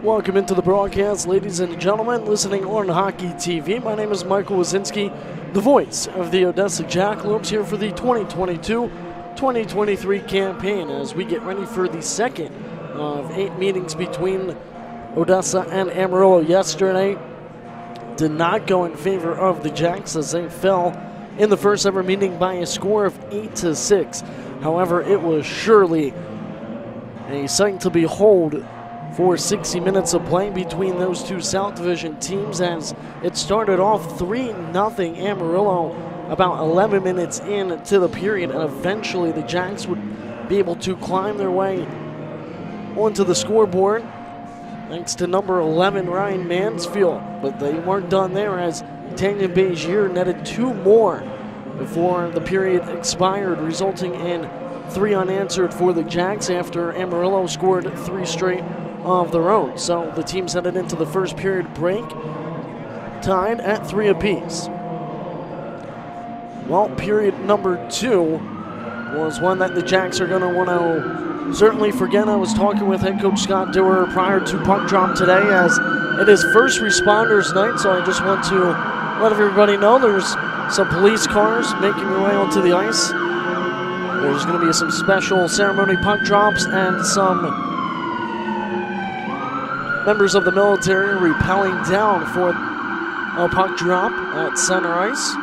Welcome into the broadcast, ladies and gentlemen, listening on Hockey TV. My name is Michael Wazinski, the voice of the Odessa Jackalopes, here for the 2022-2023 campaign as we get ready for the second of 8 meetings between Odessa and Amarillo. Yesterday did not go in favor of the Jacks as they fell in the first ever meeting by a score of 8-6. However, it was surely a sight to behold for 60 minutes of play between those two South Division teams as it started off 3-0 Amarillo about 11 minutes into the period, and eventually the Jacks would be able to climb their way onto the scoreboard thanks to number 11 Ryan Mansfield. But they weren't done there as Tanyan Bezier netted 2 more before the period expired, resulting in 3 unanswered for the Jacks after Amarillo scored 3 straight of their own. So the teams headed into the first period break tied at 3 apiece. Well, period number 2 was one that the Jacks are going to want to certainly forget. I was talking with head coach Scott Dewar prior to puck drop today as it is first responders night, so I just want to let everybody know there's some police cars making their way onto the ice. There's going to be some special ceremony puck drops and some members of the military rappelling down for a puck drop at center ice.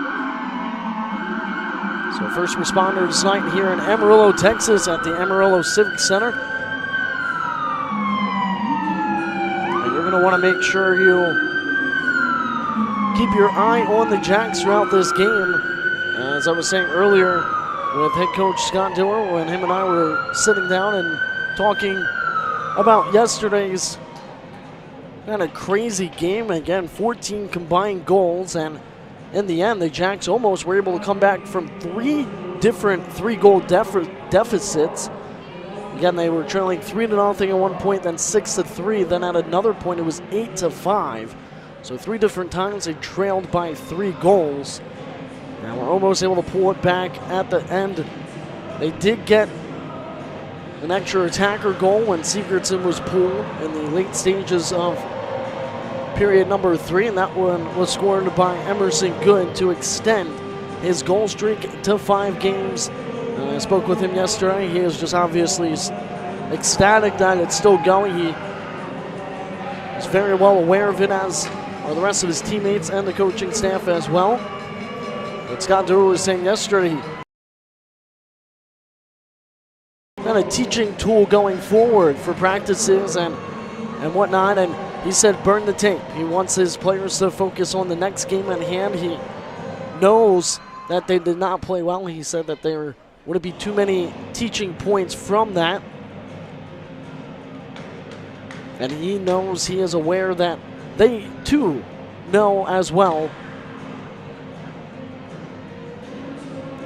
So first responders night here in Amarillo, Texas at the Amarillo Civic Center. And you're going to want to make sure you keep your eye on the Jacks throughout this game. As I was saying earlier with head coach Scott Dewar, when him and I were sitting down and talking about yesterday's kind of crazy game. Again, 14 combined goals, and in the end, the Jacks almost were able to come back from 3 different 3-goal deficits. Again, they were trailing 3-0 at one point, then 6-3, then at another point it was 8-5. So 3 different times they trailed by 3 goals. And we're almost able to pull it back at the end. They did get an extra attacker goal when Sigurdsson was pulled in the late stages of period number 3, and that one was scored by Emerson Good to extend his goal streak to 5 games. I spoke with him yesterday. He is just obviously ecstatic that it's still going. He is very well aware of it, as are the rest of his teammates and the coaching staff as well. But Scott Dewar was saying yesterday, kind of teaching tool going forward for practices and whatnot, and he said burn the tape. He wants his players to focus on the next game at hand. He knows that they did not play well. He said that there wouldn't be too many teaching points from that, and he knows, he is aware that they too know as well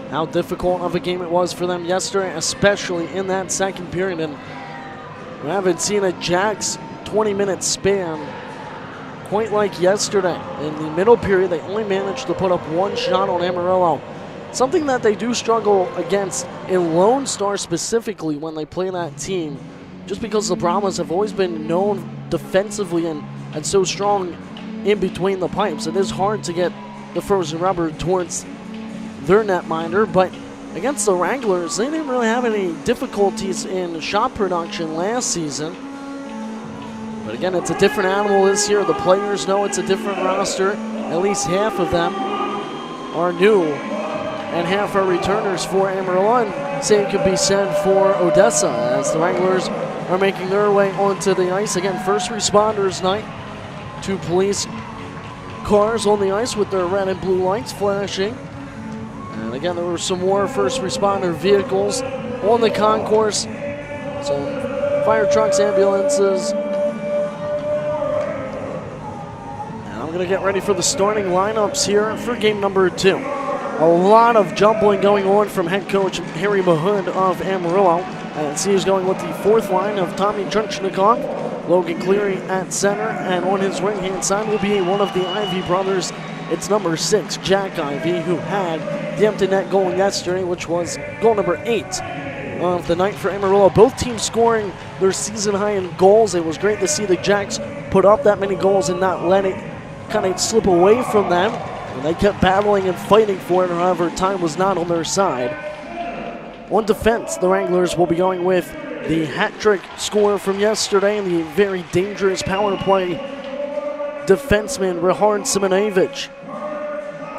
how difficult of a game it was for them yesterday, especially in that second period. And we haven't seen a Jacks 20-minute span quite like yesterday. In the middle period, they only managed to put up 1 shot on Amarillo. Something that they do struggle against in Lone Star specifically when they play that team, just because the Brahmas have always been known defensively and so strong in between the pipes. It is hard to get the frozen rubber towards their netminder, but against the Wranglers, they didn't really have any difficulties in shot production last season. But again, it's a different animal this year. The players know it's a different roster. At least half of them are new, and half are returners for Amarillo. And same could be said for Odessa, as the Wranglers are making their way onto the ice. Again, first responders night. 2 police cars on the ice with their red and blue lights flashing. And again, there were some more first responder vehicles on the concourse. Some fire trucks, ambulances. And I'm going to get ready for the starting lineups here for game number 2. A lot of jumbling going on from head coach Harry Mahood of Amarillo. And he's going with the 4th line of Tommy Chunchnikov, Logan Cleary at center, and on his right-hand side will be one of the Ivy brothers. It's number 6, Jack Ivy, who had the empty net goal yesterday, which was goal number 8 of the night for Amarillo. Both teams scoring their season high in goals. It was great to see the Jacks put up that many goals and not let it kind of slip away from them. And they kept battling and fighting for it, however, time was not on their side. On defense, the Wranglers will be going with the hat-trick scorer from yesterday and the very dangerous power play defenseman, Rahard Simonevich.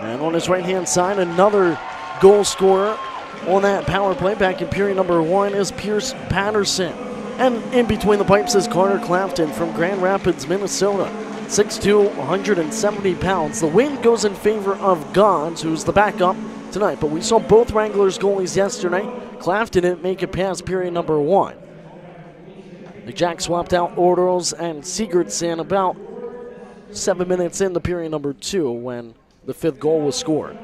And on his right-hand side, another goal scorer on that power play back in period number 1 is Pierce Patterson. And in between the pipes is Carter Clafton from Grand Rapids, Minnesota. 6'2", 170 pounds. The win goes in favor of Gods, who's the backup tonight. But we saw both Wranglers goalies yesterday. Clafton didn't make it past period number 1. The Jacks swapped out Ordos and Sigurdsson about 7 minutes into period number 2 when the 5th goal was scored.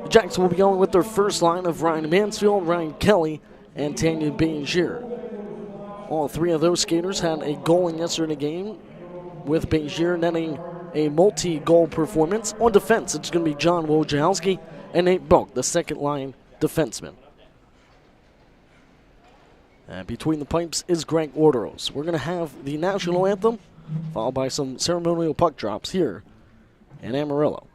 The Jacks will be going with their first line of Ryan Mansfield, Ryan Kelly, and Tanya Bezier. All 3 of those skaters had a goal in yesterday's game, with Bezier netting a multi-goal performance. On defense, it's going to be John Wojciechowski and Nate Bulk, the second-line defenseman. And between the pipes is Greg Orderos. We're going to have the national anthem, followed by some ceremonial puck drops here in Amarillo.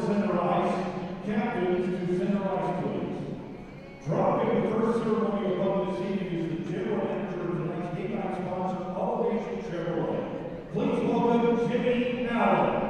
center ice. Captains to center ice, please. Dropping the first ceremony above this evening is the general manager of tonight's game night sponsor, Odessa Jackalopes. Please welcome Jimmy Allen.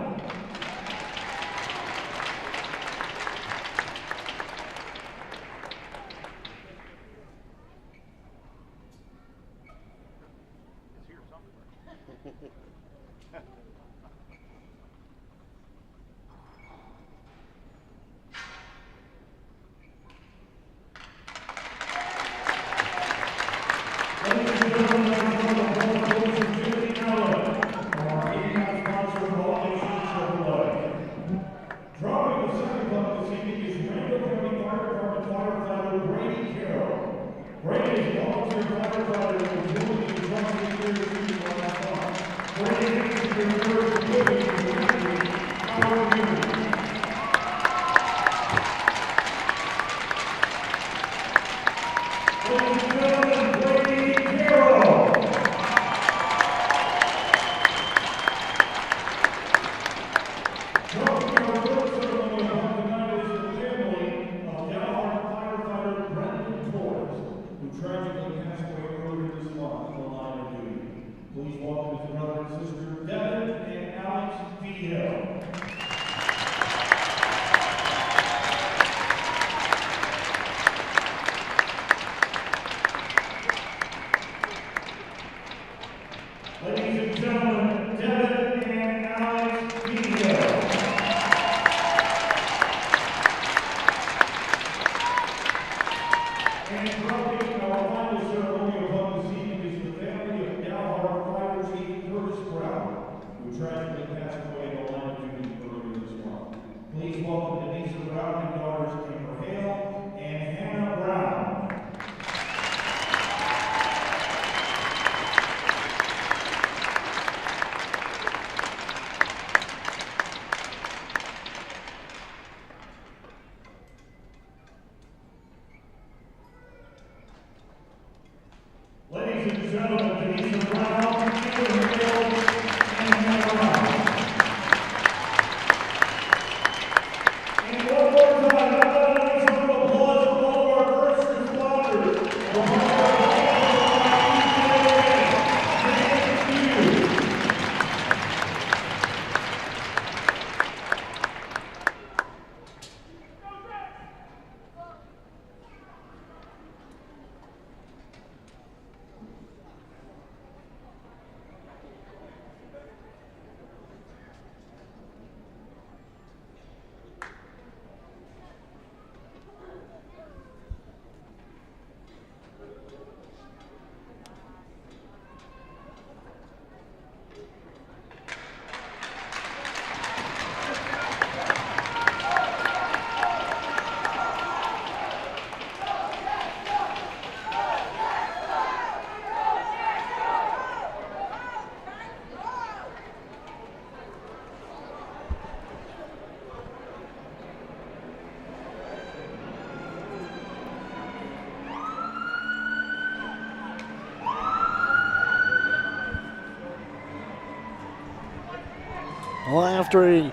Well, after a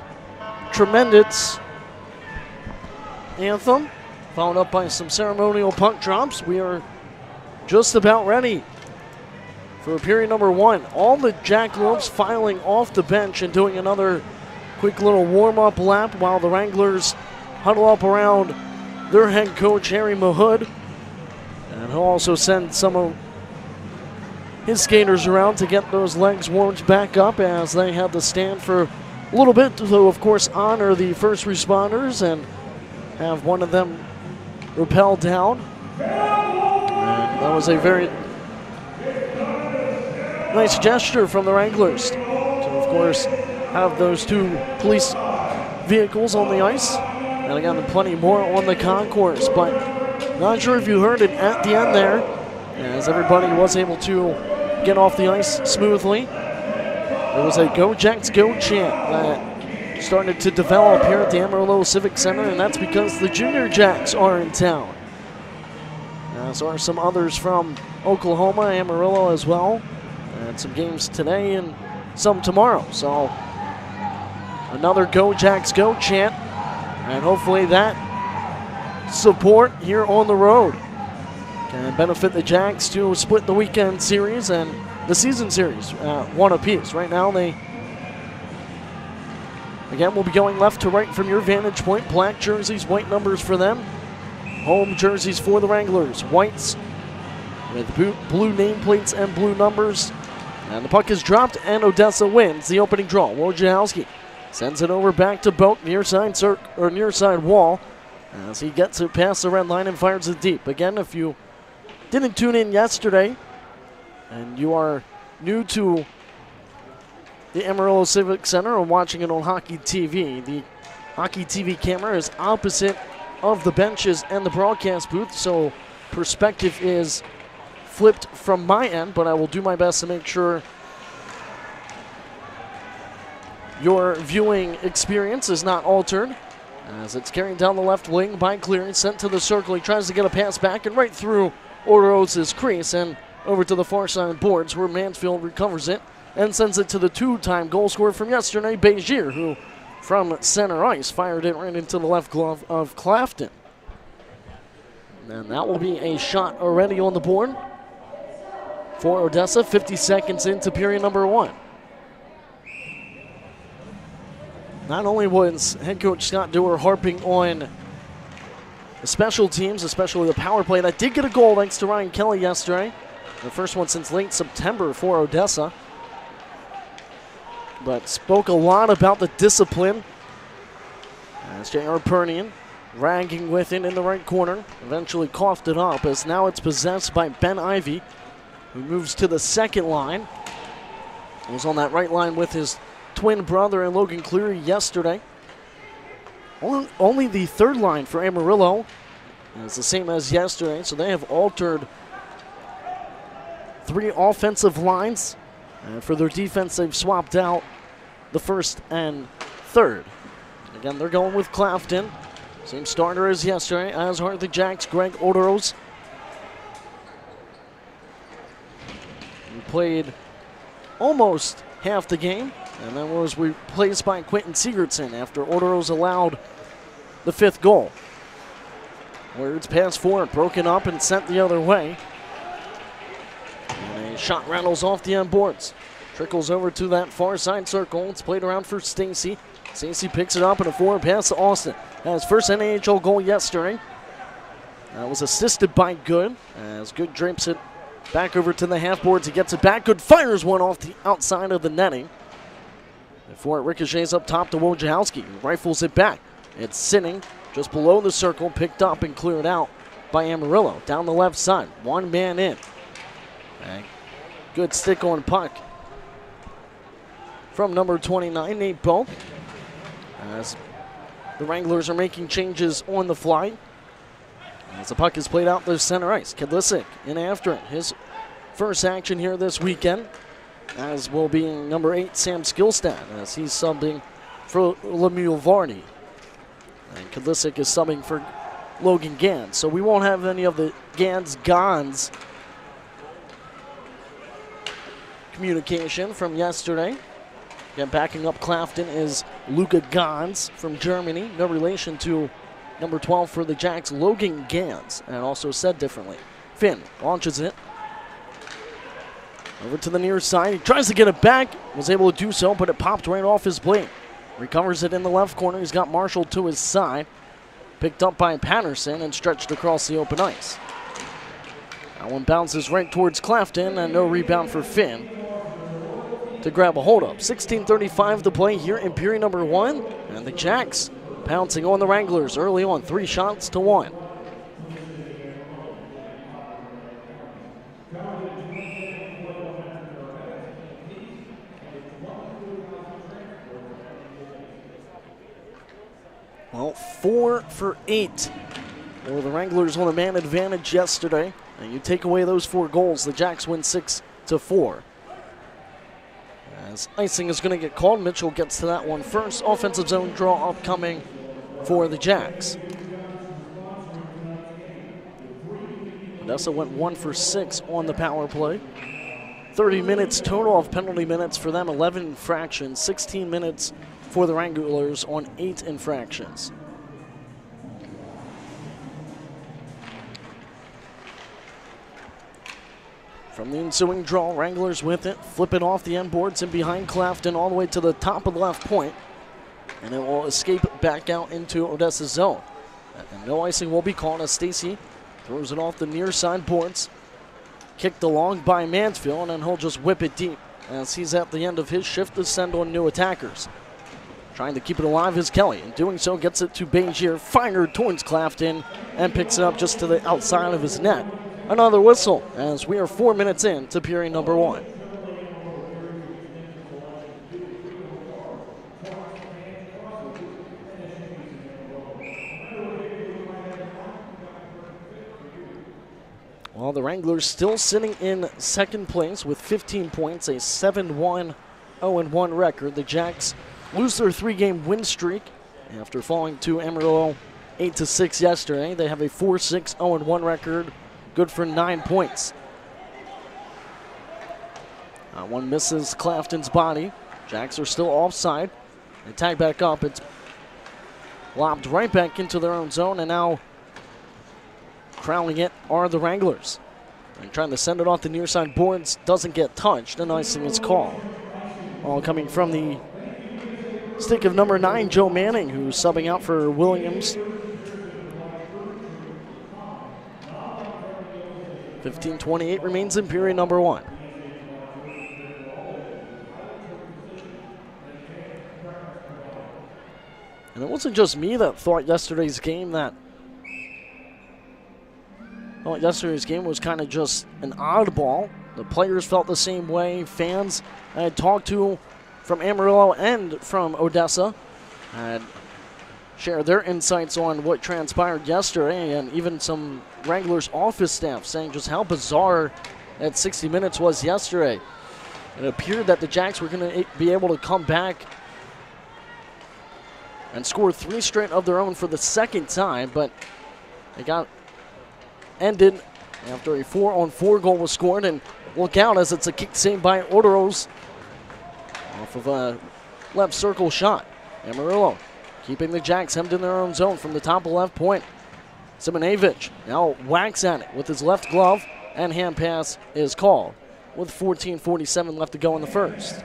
tremendous anthem, followed up by some ceremonial puck drops, we are just about ready for period number one. All the Jackalopes filing off the bench and doing another quick little warm-up lap while the Wranglers huddle up around their head coach, Harry Mahood. And he'll also send some of his skaters around to get those legs warmed back up as they have to stand for a little bit to, of course, honor the first responders and have one of them rappel down. And that was a very nice gesture from the Wranglers to, of course, have those two police vehicles on the ice. And again, plenty more on the concourse. But not sure if you heard it at the end there, as everybody was able to get off the ice smoothly. There was a Go Jacks Go chant that started to develop here at the Amarillo Civic Center, and that's because the Junior Jacks are in town. So are some others from Oklahoma, Amarillo as well, and some games today and some tomorrow. So another Go Jacks Go chant And hopefully that support here on the road can benefit the Jacks to split the weekend series and the season series one apiece. Right now they, again, will be going left to right from your vantage point. Black jerseys, white numbers for them. Home jerseys for the Wranglers. Whites with blue nameplates and blue numbers. And the puck is dropped, and Odessa wins the opening draw. Wojciechowski sends it over back to Boak, near side wall, as he gets it past the red line and fires it deep. Again, if you didn't tune in yesterday and you are new to the Amarillo Civic Center or watching it on Hockey TV, the Hockey TV camera is opposite of the benches and the broadcast booth, so perspective is flipped from my end, but I will do my best to make sure your viewing experience is not altered. As it's carried down the left wing by Cleary, sent to the circle. He tries to get a pass back and right through Oroz's crease and over to the far side boards, where Mansfield recovers it and sends it to the two-time goal scorer from yesterday, Begier, who from center ice fired it right into the left glove of Clafton. And that will be a shot already on the board for Odessa, 50 seconds into period number 1. Not only was head coach Scott Dewar harping on the special teams, especially the power play, that did get a goal thanks to Ryan Kelly yesterday. The first one since late September for Odessa. But spoke a lot about the discipline as J.R. Pernian ragging with it in the right corner. Eventually coughed it up, as now it's possessed by Ben Ivey, who moves to the second line. He was on that right line with his twin brother and Logan Cleary yesterday. Only the third line for Amarillo is the same as yesterday, so they have altered 3 offensive lines. And for their defense, they've swapped out the first and third. Again, they're going with Clafton. Same starter as yesterday, as are the Jacks, Greg Odoros. He played almost half the game, and then was replaced by Quentin Sigurdsson after Odoros allowed the 5th goal. Where it's passed forward, broken up and sent the other way. And a shot rattles off the end boards. Trickles over to that far side circle. It's played around for Stacy. Stacy picks it up and a forward pass to Austin. His first NHL goal yesterday. That was assisted by Good, as Good drapes it back over to the half boards. He gets it back. Good fires one off the outside of the netting. Before it ricochets up top to Wojciechowski, who rifles it back. It's sitting just below the circle, picked up and cleared out by Amarillo. Down the left side, one man in. And good stick on puck from number 29, Nate Boak. As the Wranglers are making changes on the fly. As the puck is played out the center ice, Kedlisic in after it. His first action here this weekend, as will be number 8, Sam Skillstad, as he's subbing for Lemuel Varney. And Kedlisic is subbing for Logan Gans. So we won't have any of the Gans communication from yesterday. Again, backing up Clafton is Luca Gans from Germany. No relation to number 12 for the Jacks, Logan Gans, and also said differently. Finn launches it over to the near side. He tries to get it back, was able to do so, but it popped right off his blade. Recovers it in the left corner. He's got Marshall to his side. Picked up by Patterson and stretched across the open ice. That one bounces right towards Clafton, and no rebound for Finn to grab a hold of. 16:35 to play here in period number 1, and the Jacks pouncing on the Wranglers early on, 3-1. Well, 4 for 8 for the Wranglers on a man advantage yesterday. And you take away those 4 goals, the Jacks win 6-4. As icing is going to get called, Mitchell gets to that one first. Offensive zone draw upcoming for the Jacks. Odessa went 1 for 6 on the power play. 30 minutes total of penalty minutes for them, 11 infractions, 16 minutes for the Wranglers on 8 infractions. From the ensuing draw, Wranglers with it, flip it off the end boards and behind Clafton all the way to the top of the left point. And it will escape back out into Odessa's zone. And no icing will be called as Stacy throws it off the near side boards. Kicked along by Mansfield, and he'll just whip it deep as he's at the end of his shift to send on new attackers. Trying to keep it alive is Kelly, and doing so gets it to Begier, fired towards Clafton, and picks it up just to the outside of his net. Another whistle as we are 4 minutes in to period number 1. Well, the Wranglers still sitting in second place with 15 points, a 7-1, 0-1 record. The Jacks lose their 3-game win streak after falling to Amarillo 8-6 yesterday. They have a 4-6, 0-1 record, good for 9 points. One misses Clafton's body. Jacks are still offside. They tag back up. It's lobbed right back into their own zone, and now crowning it are the Wranglers. And trying to send it off the near side boards, doesn't get touched, and icing is called. All coming from the stick of number 9, Joe Manning, who's subbing out for Williams. 15:28 remains in period number 1. And it wasn't just me that thought yesterday's game was kind of just an oddball. The players felt the same way. Fans I had talked to from Amarillo and from Odessa had shared their insights on what transpired yesterday, and even some Wranglers office staff saying just how bizarre that 60 minutes was yesterday. It appeared that the Jacks were going to be able to come back and score 3 straight of their own for the second time, but it got ended after a 4-on-4 goal was scored. And look out as it's a kick saved by Odoros off of a left circle shot. Amarillo keeping the Jacks hemmed in their own zone from the top of left point. Simonevich now whacks at it with his left glove, and hand pass is called with 14:47 left to go in the first.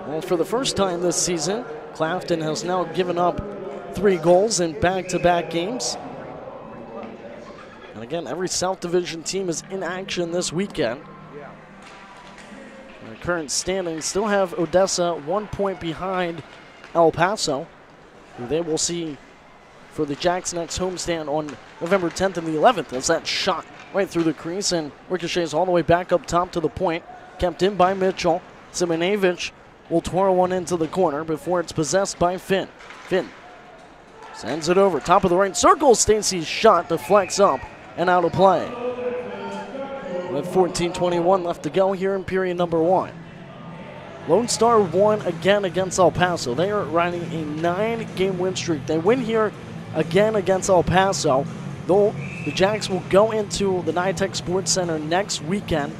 Well, for the first time this season, Clafton has now given up 3 goals in back-to-back games. And again, every South Division team is in action this weekend. The current standings still have Odessa 1 point behind El Paso, who they will see for the Jacks' next homestand on November 10th and the 11th, as that shot right through the crease and ricochets all the way back up top to the point. Kept in by Mitchell. Simonevich will twirl one into the corner before it's possessed by Finn. Finn sends it over, top of the right circle. Stacy's shot deflects up and out of play. With 14:21 left to go here in period number 1. Lone Star won again against El Paso. They are riding a 9-game win streak. They win here again against El Paso. Though the Jacks will go into the NITEC Sports Center next weekend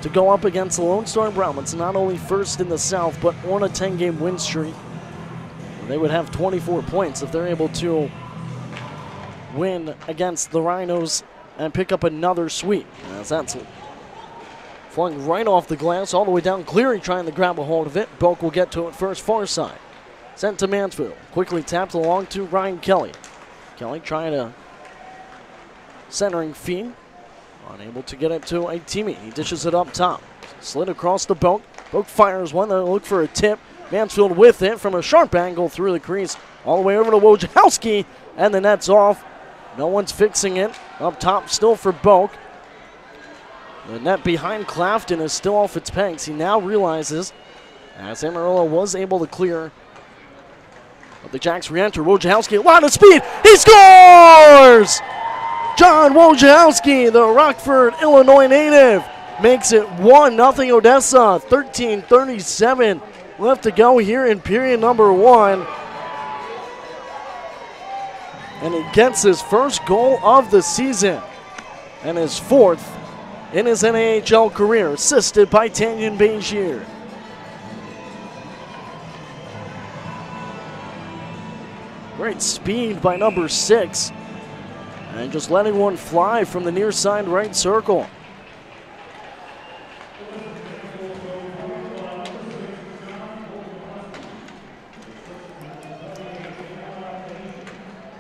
to go up against the Lone Star Brahmins, not only first in the South, but on a 10-game win streak. They would have 24 points if they're able to win against the Rhinos and pick up another sweep. As that's flung right off the glass, all the way down. Cleary trying to grab a hold of it. Belk will get to it first, far side. Sent to Mansfield. Quickly tapped along to Ryan Kelly. Kelly trying to centering feed. Unable to get it to a teammate. He dishes it up top. Slid across the Belk. Belk fires one. They'll look for a tip. Mansfield with it from a sharp angle through the crease. All the way over to Wojciechowski. And the net's off. No one's fixing it. Up top still for Belk. The net behind Clafton is still off its pegs. He now realizes, as Amarillo was able to clear, but the Jacks re-enter. Wojciechowski, a lot of speed. He scores! John Wojciechowski, the Rockford, Illinois native, makes it 1-0 Odessa. 13:37 left to go here in period number 1. And he gets his first goal of the season and his 4th in his NAHL career, assisted by Tanyan Begier. Great speed by number 6. And just letting one fly from the near side right circle.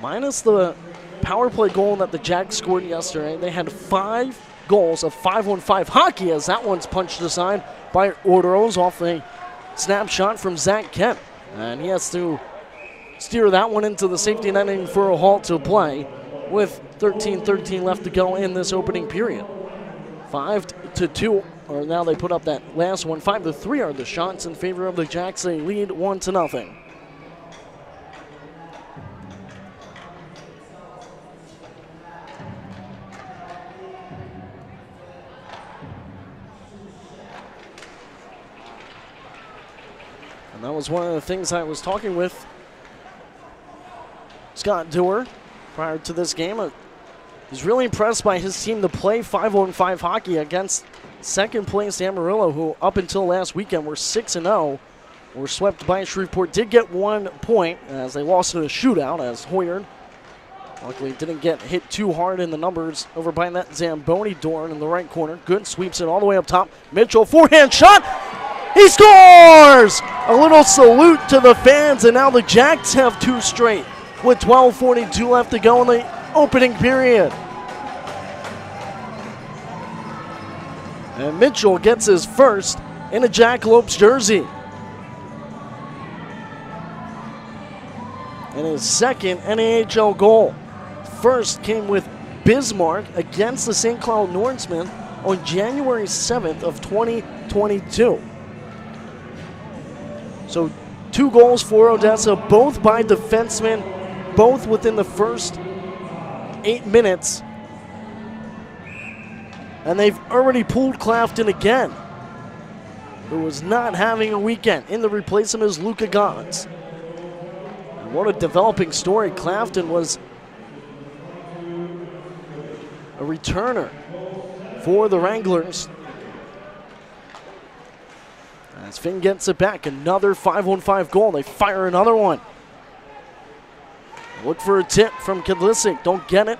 Minus the power play goal that the Jacks scored yesterday, they had 5 goals of 5-on-5 hockey as that one's punched aside by Orderos off a snapshot from Zach Kemp. And he has to steer that one into the safety netting for a halt to play with 13:13 left to go in this opening period. 5-2, or now they put up that last one. 5-3 are the shots in favor of the Jacks. They lead 1-0. And that was one of the things I was talking with Scott Dewar prior to this game. He's really impressed by his team to play 5-on-5 hockey against second place Amarillo, who up until last weekend were 6-0. Were swept by Shreveport. Did get 1 point as they lost in a shootout as Hoyard luckily didn't get hit too hard in the numbers over by that Zamboni door in the right corner. Good, sweeps it all the way up top. Mitchell, forehand shot. He scores! A little salute to the fans, and now the Jacks have 2 straight with 12:42 left to go in the opening period. And Mitchell gets his first in a Jackalopes jersey. And his second NAHL goal. First came with Bismarck against the St. Cloud Norsemen on January 7th of 2022. So 2 goals for Odessa, both by defensemen, both within the first 8 minutes. And they've already pulled Clafton again, who was not having a weekend. In the replacement is Luca Gons. And what a developing story. Clafton was a returner for the Wranglers. As Finn gets it back, another 5-on-5 goal. They fire another one. Look for a tip from Kadlisic. Don't get it.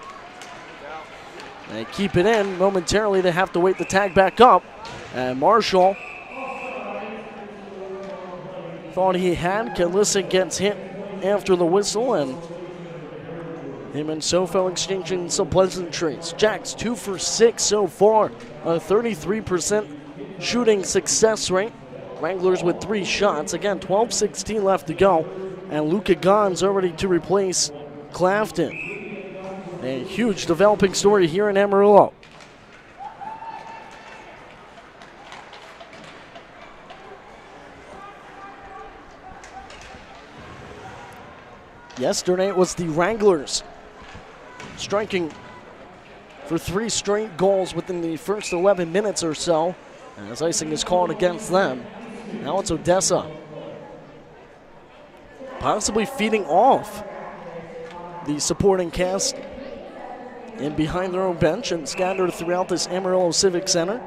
They keep it in. Momentarily, they have to wait the tag back up. And Marshall thought he had. Kadlisic gets hit after the whistle, and him and Sofo exchanging some pleasantries. Jacks 2 for 6 so far. A 33% shooting success rate. Wranglers with 3 shots. Again, 12:16 left to go. And Luca Gons already to replace Clafton. A huge developing story here in Amarillo. Yesterday it was the Wranglers striking for 3 straight goals within the first 11 minutes or so, as icing is called against them. Now it's Odessa possibly feeding off the supporting cast and behind their own bench and scattered throughout this Amarillo Civic Center.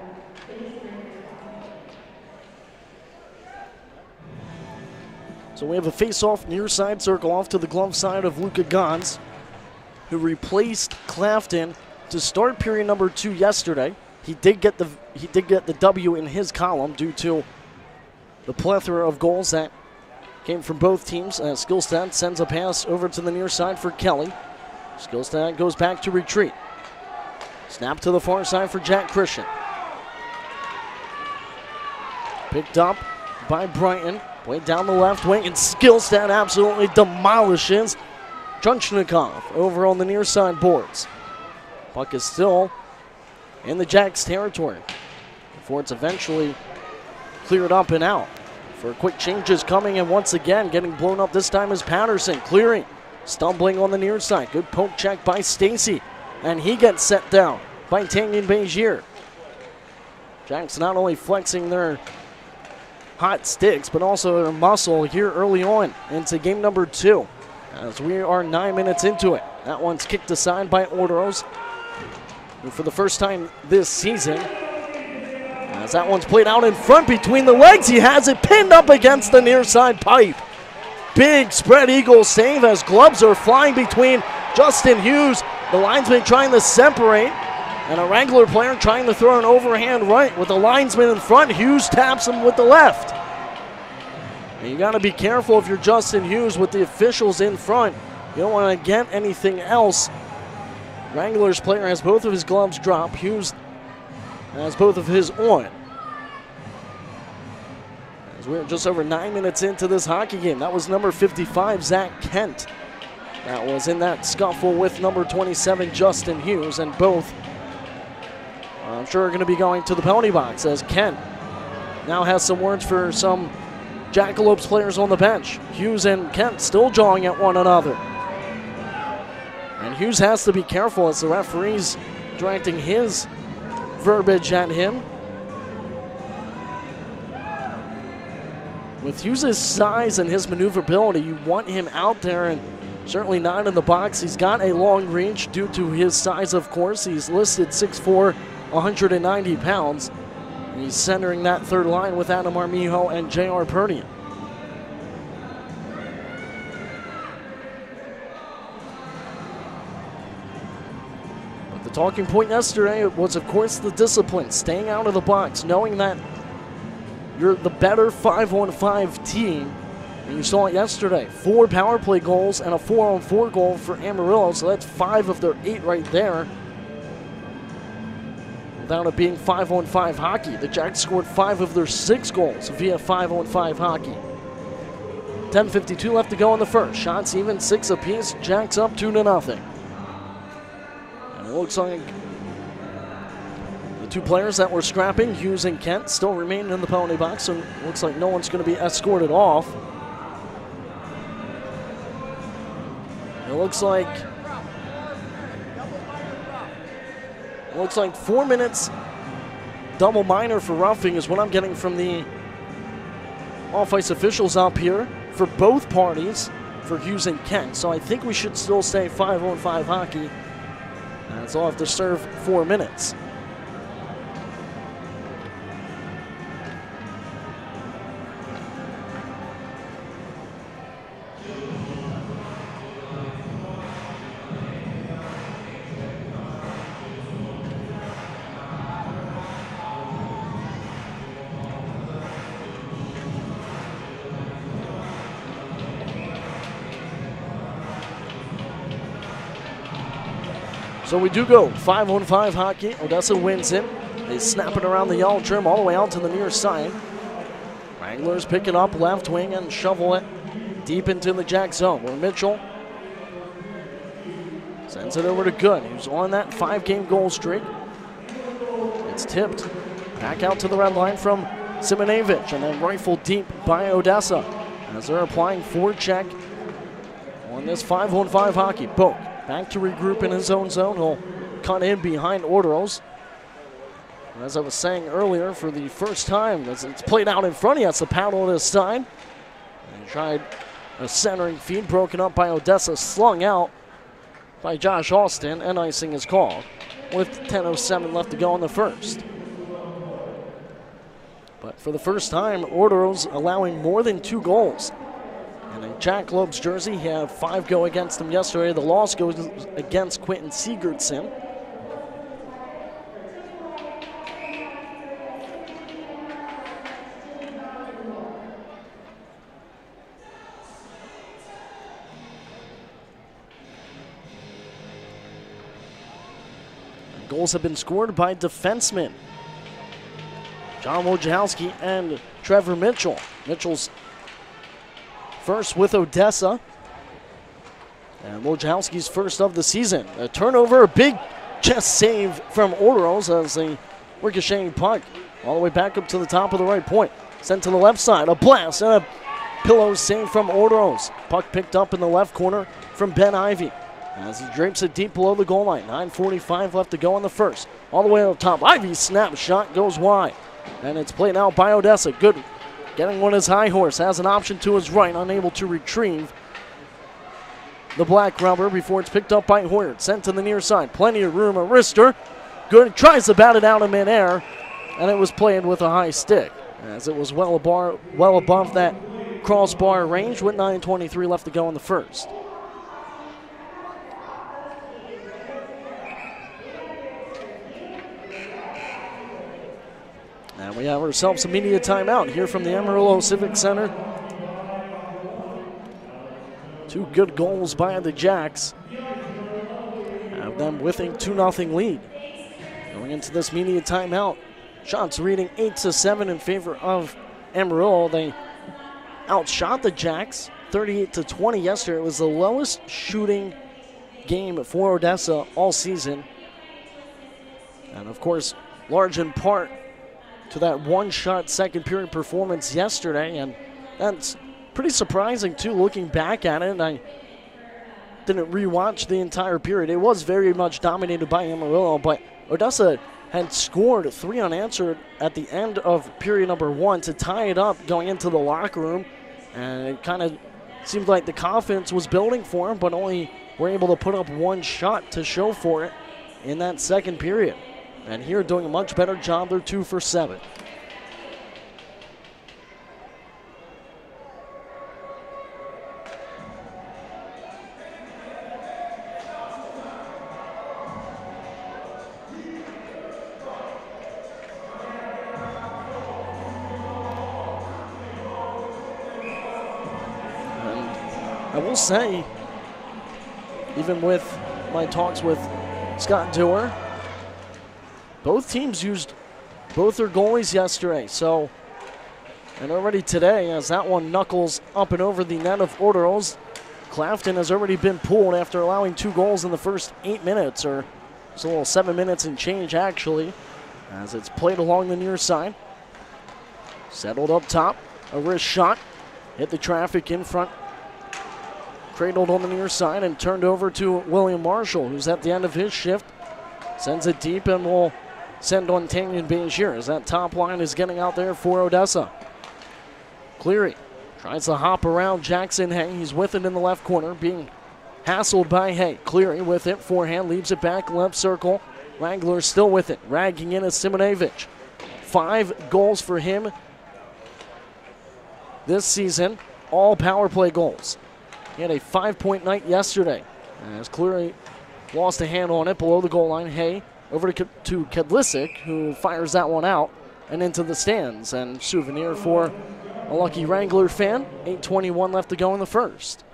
So we have a face-off near side circle off to the glove side of Luca Gons, who replaced Clafton to start period number 2 yesterday. He did get the W in his column due to the plethora of goals that came from both teams. Skillstad sends a pass over to the near side for Kelly. Skillstad goes back to retreat. Snap to the far side for Jack Christian. Picked up by Brighton. Way down the left wing, and Skillstad absolutely demolishes Trunchnikov over on the near side boards. Puck is still in the Jacks' territory before it's eventually cleared up and out. For quick changes coming, and once again getting blown up this time is Patterson. Clearing, stumbling on the near side. Good poke check by Stacy, and he gets set down by Tanyan Begier. Jacks not only flexing their hot sticks, but also their muscle here early on into game number 2, as we are 9 minutes into it. That one's kicked aside by Orderos, who for the first time this season, as that one's played out in front between the legs, he has it pinned up against the near side pipe. big spread eagle save as gloves are flying between Justin Hughes, the linesman trying to separate, and a Wrangler player trying to throw an overhand right with the linesman in front. Hughes taps him with the left. And you got to be careful if you're Justin Hughes with the officials in front. You don't want to get anything else. Wranglers player has both of his gloves dropped. Hughes has both of his on. As we're just over 9 minutes into this hockey game. That was number 55, Zach Kent. That was in that scuffle with number 27, Justin Hughes, and both, I'm sure, are going to be going to the penalty box as Kent now has some words for some Jackalopes players on the bench. Hughes and Kent still jawing at one another. And Hughes has to be careful as the referee's directing his verbiage at him. With Hughes' size and his maneuverability, you want him out there, and certainly not in the box. He's got a long reach due to his size, of course. He's listed 6'4", 190 pounds. And he's centering that third line with Adam Armijo and J.R. Perdian. But the talking point yesterday was, of course, the discipline, staying out of the box, knowing that you're the better 5-on-5 team. And you saw it yesterday. 4 power play goals and a 4-on-4 goal for Amarillo, so that's 5 of their 8 right there. Without it being 5-on-5 hockey. The Jacks scored 5 of their 6 goals via 5-on-5 hockey. 10:52 left to go in the first. Shots even, 6 apiece. Jacks up 2-0. And it looks like the 2 players that were scrapping, Hughes and Kent, still remain in the penalty box, so it looks like no one's going to be escorted off. It looks like 4 minutes double minor for roughing is what I'm getting from the off-ice officials up here for both parties for Hughes and Kent. So I think we should still say 5-on-5 hockey. And so I'll have to serve 4 minutes. So we do go 5-on-5 hockey. Odessa wins it. They snap it around the yellow trim all the way out to the near side. Wranglers pick it up left wing and shovel it deep into the Jack zone where Mitchell sends it over to Good. He was on that 5-game goal streak. It's tipped back out to the red line from Simonevich and then rifled deep by Odessa as they're applying forecheck on this 5-on-5 hockey. Boak back to regroup in his own zone. He'll cut in behind Orderos. As I was saying earlier, for the first time, as it's played out in front, he has the paddle on his side. And he tried a centering feed, broken up by Odessa, slung out by Josh Austin, and icing is called with 10:07 left to go in the first. But for the first time, Orderos allowing more than 2 goals. And in Jackalopes jersey, he had 5 go against him yesterday. The loss goes against Quentin Sigurdsson. Goals have been scored by defensemen John Wojciechowski and Trevor Mitchell. Mitchell's first with Odessa. And Wojciechowski's first of the season. A turnover, a big chest save from Orderos as the ricocheting puck all the way back up to the top of the right point. Sent to the left side, a blast and a pillow save from Orderos. Puck picked up in the left corner from Ben Ivey as he drapes it deep below the goal line. 9:45 left to go in the first. All the way up top, Ivey's snap shot goes wide. And it's played out by Odessa. Good. Getting on his high horse, has an option to his right, unable to retrieve the black rubber before it's picked up by Hoyer. Sent to the near side, plenty of room. A wrister, Good tries to bat it out in midair, and it was played with a high stick, as it was well above that crossbar range with 9:23 left to go in the first. And we have ourselves a media timeout here from the Amarillo Civic Center. 2 good goals by the Jacks. Have them with a 2-0 lead. Going into this media timeout, shots reading 8-7 in favor of Amarillo. They outshot the Jacks 38-20 yesterday. It was the lowest shooting game for Odessa all season. And of course, large in part to that one-shot second period performance yesterday. And that's pretty surprising too, looking back at it. I didn't rewatch the entire period. It was very much dominated by Amarillo, but Odessa had scored 3 unanswered at the end of period number 1 to tie it up going into the locker room. And it kind of seemed like the confidence was building for them, but only were able to put up 1 shot to show for it in that second period. And here doing a much better job, they're 2 for 7. I will say, even with my talks with Scott Dewar, both teams used both their goalies yesterday. So, and already today, as that one knuckles up and over the net of Orderos, Clafton has already been pulled after allowing 2 goals in the first 8 minutes, or it's a little 7 minutes and change actually, as it's played along the near side. Settled up top, a wrist shot, hit the traffic in front. Cradled on the near side and turned over to William Marshall, who's at the end of his shift. Sends it deep and will send on Tanyan Bezier as that top line is getting out there for Odessa. Cleary tries to hop around Jackson Hay. He's with it in the left corner, being hassled by Hay. Cleary with it, forehand, leaves it back, left circle. Wranglers still with it, ragging in as Simonevich. 5 goals for him this season, all power play goals. He had a 5-point night yesterday. As Cleary lost a hand on it below the goal line. Hay over to Kedlisic, who fires that one out and into the stands. And souvenir for a lucky Wrangler fan. 8:21 left to go in the first.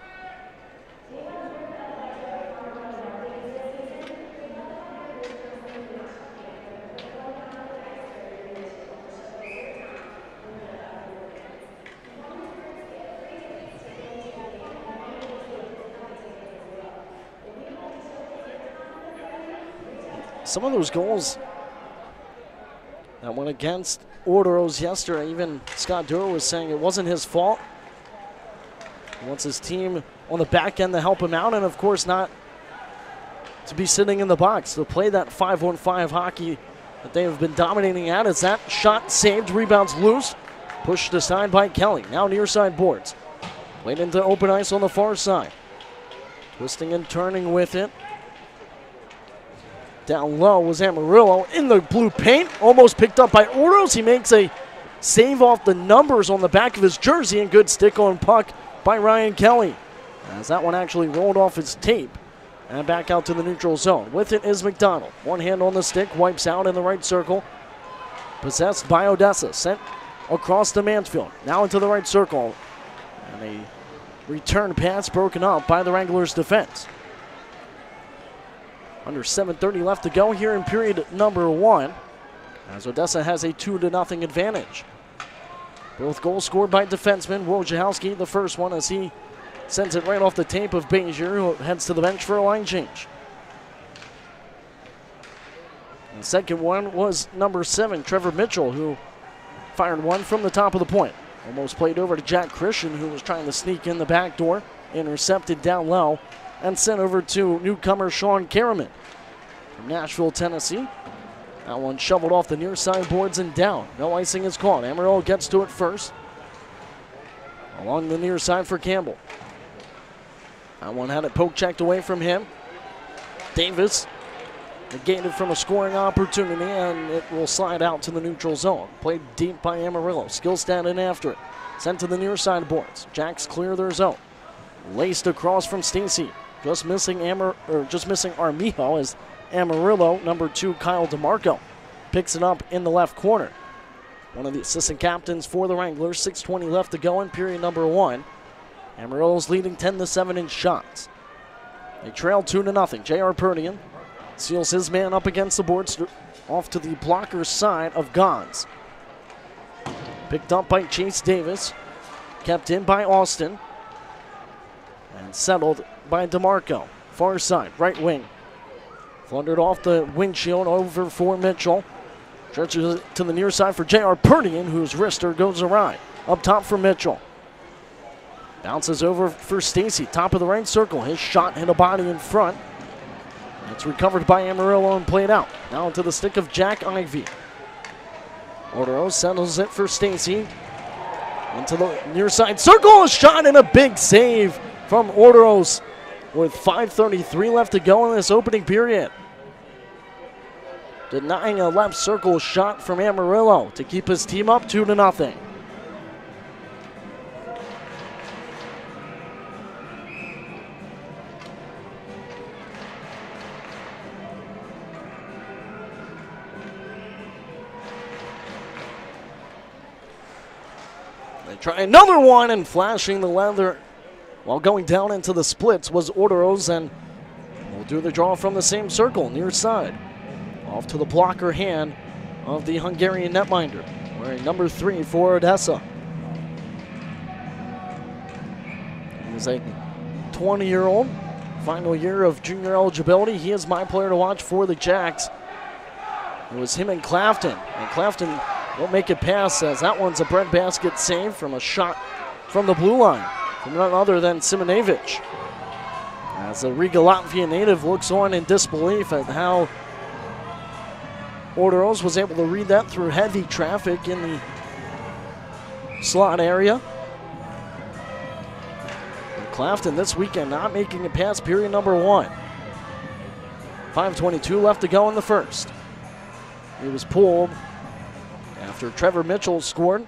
Some of those goals that went against Orderos yesterday, even Scott Dewar was saying it wasn't his fault. He wants his team on the back end to help him out, and of course not to be sitting in the box, to play that 5-on-5 hockey that they have been dominating at. As that shot saved, rebounds loose, pushed aside by Kelly. Now near side boards. Played into open ice on the far side. Twisting and turning with it. Down low was Amarillo in the blue paint, almost picked up by Orderos. He makes a save off the numbers on the back of his jersey, and good stick on puck by Ryan Kelly, as that one actually rolled off his tape and back out to the neutral zone. With it is McDonald. One hand on the stick, wipes out in the right circle. Possessed by Odessa, sent across the Mansfield. Now into the right circle. And a return pass broken up by the Wranglers' defense. Under 7:30 left to go here in period number 1, as Odessa has a 2-0 advantage. Both goals scored by defenseman Wojciechowski, the first one as he sends it right off the tape of Bezier, who heads to the bench for a line change. The second one was number 7, Trevor Mitchell, who fired one from the top of the point. Almost played over to Jack Christian, who was trying to sneak in the back door, intercepted down low, and sent over to newcomer Sean Karaman from Nashville, Tennessee. That one shoveled off the near side boards and down. No icing is called. Amarillo gets to it first. Along the near side for Campbell. That one had it poke checked away from him. Davis negated from a scoring opportunity, and it will slide out to the neutral zone. Played deep by Amarillo. Skillstat in after it. Sent to the near side boards. Jacks clear their zone. Laced across from Stacy. Just missing Armijo as Amarillo, number 2, Kyle DeMarco, picks it up in the left corner. One of the assistant captains for the Wranglers. 6:20 left to go in period number 1. Amarillo's leading 10-7 in shots. They trail 2-0. J.R. Perdian seals his man up against the boards off to the blocker side of Gons. Picked up by Chase Davis. Kept in by Austin. And settled by DeMarco. Far side, right wing. Flundered off the windshield over for Mitchell. Stretches it to the near side for J.R. Perdian, whose wrister goes awry. Up top for Mitchell. Bounces over for Stacy, top of the right circle. His shot hit a body in front. It's recovered by Amarillo and played out. Now into the stick of Jack Ivy. Orderos settles it for Stacy. Into the near side circle. A shot and a big save from Orderos with 5:33 left to go in this opening period. Denying a left circle shot from Amarillo to keep his team up 2-0. They try another one, and flashing the leather while going down into the splits was Orderos, and will do the draw from the same circle, near side. Off to the blocker hand of the Hungarian netminder, wearing number 3 for Odessa. He's a 20-year-old, final year of junior eligibility. He is my player to watch for the Jacks. It was him and Clafton won't make it past, as that one's a breadbasket save from a shot from the blue line from none other than Simonevich. As a Riga Latvia native looks on in disbelief at how Orderos was able to read that through heavy traffic in the slot area. And Clafton this weekend not making it past period number 1. 5:22 left to go in the first. He was pulled after Trevor Mitchell scored.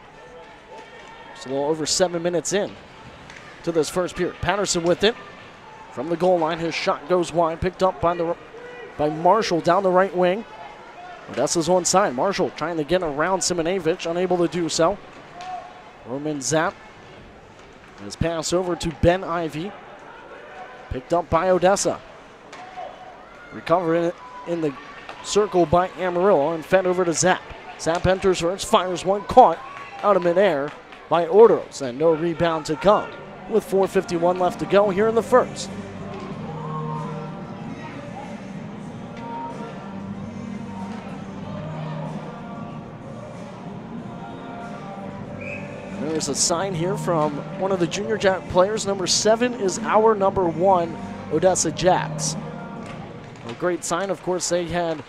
It's a little over 7 minutes in to this first period. Patterson with it from the goal line. His shot goes wide, picked up by Marshall down the right wing. Odessa's onside. Marshall trying to get around Simonevich, unable to do so. Roman Zapp. His pass over to Ben Ivy. Picked up by Odessa. Recovering it in the circle by Amarillo and fed over to Zapp. Zapp enters first, fires one, caught out of midair by Orderos, and no rebound to come with 4:51 left to go here in the first. There's a sign here from one of the junior Jack players. Number 7 is our number 1, Odessa Jacks. A great sign. Of course, they had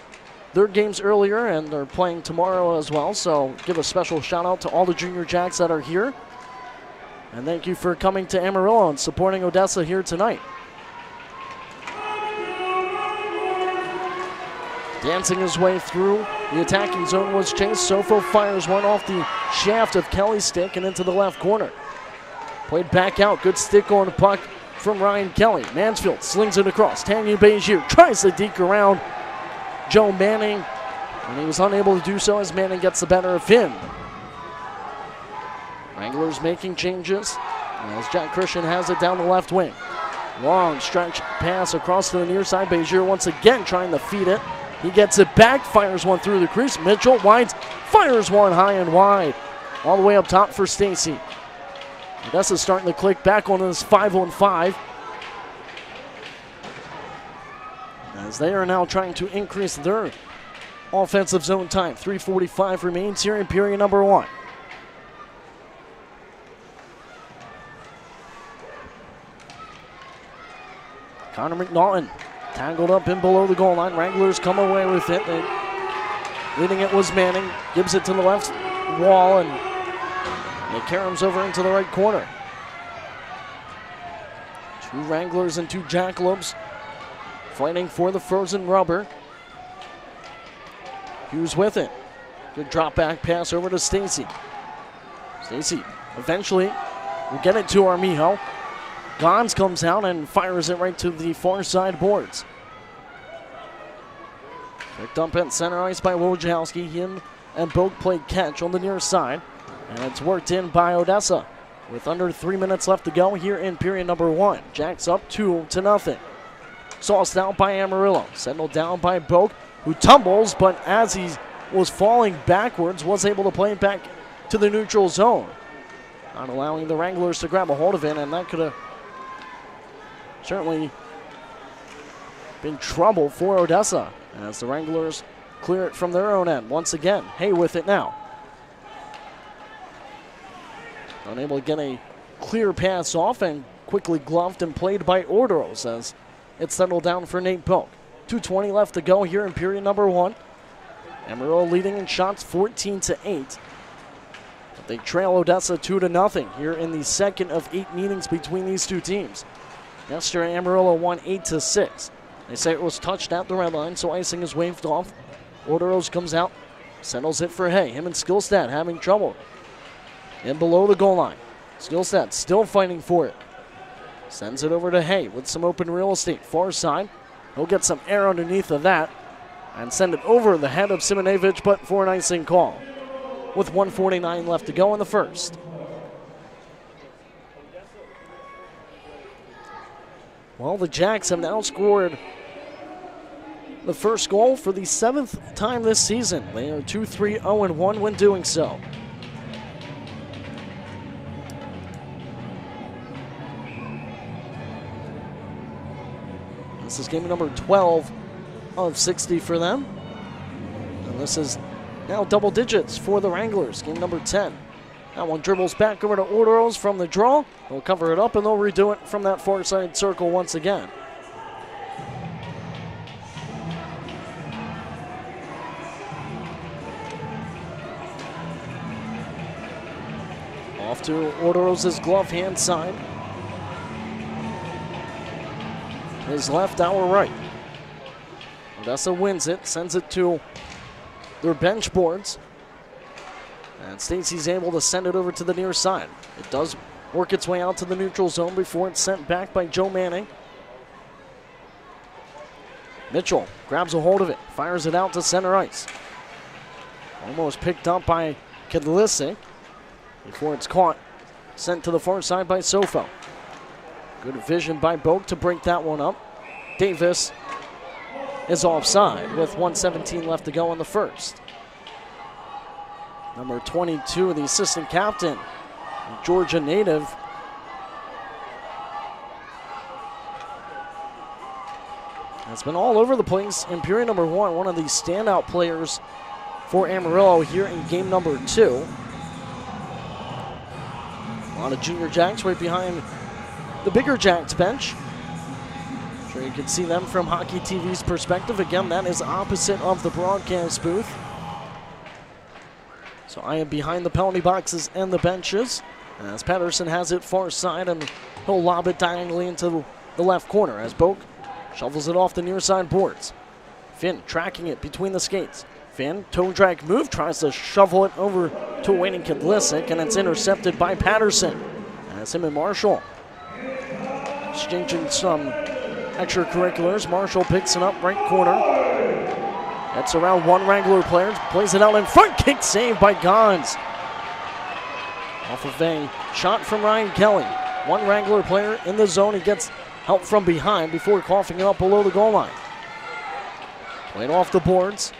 their games earlier, and they're playing tomorrow as well. So give a special shout out to all the junior Jacks that are here. And thank you for coming to Amarillo and supporting Odessa here tonight. Dancing his way through the attacking zone was Chase. Sofo fires one off the shaft of Kelly's stick and into the left corner. Played back out. Good stick on the puck from Ryan Kelly. Mansfield slings it across. Tanyu Bezier tries to deke around Joe Manning, and he was unable to do so as Manning gets the better of him. Wranglers making changes as Jack Christian has it down the left wing. Long stretch pass across to the near side. Bezier once again trying to feed it. He gets it back, fires one through the crease. Mitchell winds, fires one high and wide. All the way up top for Stacy. Odessa's starting to click back on this 5-on-5. As they are now trying to increase their offensive zone time. 3:45 remains here in period number 1. Connor McNaughton tangled up in below the goal line. Wranglers come away with it. Leading it was Manning. Gives it to the left wall, and it caroms over into the right corner. 2 Wranglers and 2 Jackalopes fighting for the frozen rubber. Hughes with it. Good drop back pass over to Stacy. Stacy eventually will get it to Armijo. Gons comes out and fires it right to the far side boards. Picked up at center ice by Wojciechowski. Him and Boak played catch on the near side. And it's worked in by Odessa. With under 3 minutes left to go here in period number 1. Jacks up 2-0. Sauced out by Amarillo. Settled down by Boak, who tumbles, but as he was falling backwards, was able to play it back to the neutral zone. Not allowing the Wranglers to grab a hold of it, and that could have certainly been trouble for Odessa as the Wranglers clear it from their own end. Once again, Hay with it now. Unable to get a clear pass off, and quickly gloved and played by Orderos as it settled down for Nate Boak. 2:20 left to go here in period number 1. Amarillo leading in shots 14-8. But they trail Odessa 2-0 here in the second of 8 meetings between these two teams. Yesterday, Amarillo won 8-6. They say it was touched at the red line, so icing is waved off. Orderos comes out, settles it for Hay. Him and Skillstad having trouble. In below the goal line. Skillstad still fighting for it. Sends it over to Hay with some open real estate. Far side. He'll get some air underneath of that and send it over the head of Simonevich, but for an icing call. With 1:49 left to go in the first. Well, the Jacks have now scored the first goal for the 7th time this season. They are 2-3-0-1 when doing so. This is game number 12 of 60 for them. And this is now double digits for the Wranglers, game number 10. That one dribbles back over to Orderos from the draw. They'll cover it up and they'll redo it from that far side circle once again. Off to Orderos' glove hand side. His left, our right. Odessa wins it, sends it to their bench boards. And Stacy's able to send it over to the near side. It does work its way out to the neutral zone before it's sent back by Joe Manning. Mitchell grabs a hold of it, fires it out to center ice. Almost picked up by Kedlisic before it's caught. Sent to the far side by Sofo. Good vision by Boak to break that one up. Davis is offside with 1:17 left to go in the first. Number 22, the assistant captain, Georgia native. Has been all over the place in period number 1. One of the standout players for Amarillo here in game number 2. A lot of junior Jacks right behind the bigger Jacks bench. I'm sure you can see them from Hockey TV's perspective. Again, that is opposite of the broadcast booth. So I am behind the penalty boxes and the benches. As Patterson has it far side, and he'll lob it diagonally into the left corner as Boak shovels it off the near side boards. Finn tracking it between the skates. Finn, toe drag move, tries to shovel it over to waiting Kedlisic, and it's intercepted by Patterson. As him and Marshall exchanging some extracurriculars. Marshall picks it up right corner. That's around one Wrangler player. Plays it out in front. Kick saved by Gons. Off of a shot from Ryan Kelly. One Wrangler player in the zone. He gets help from behind before coughing it up below the goal line. Played off the boards.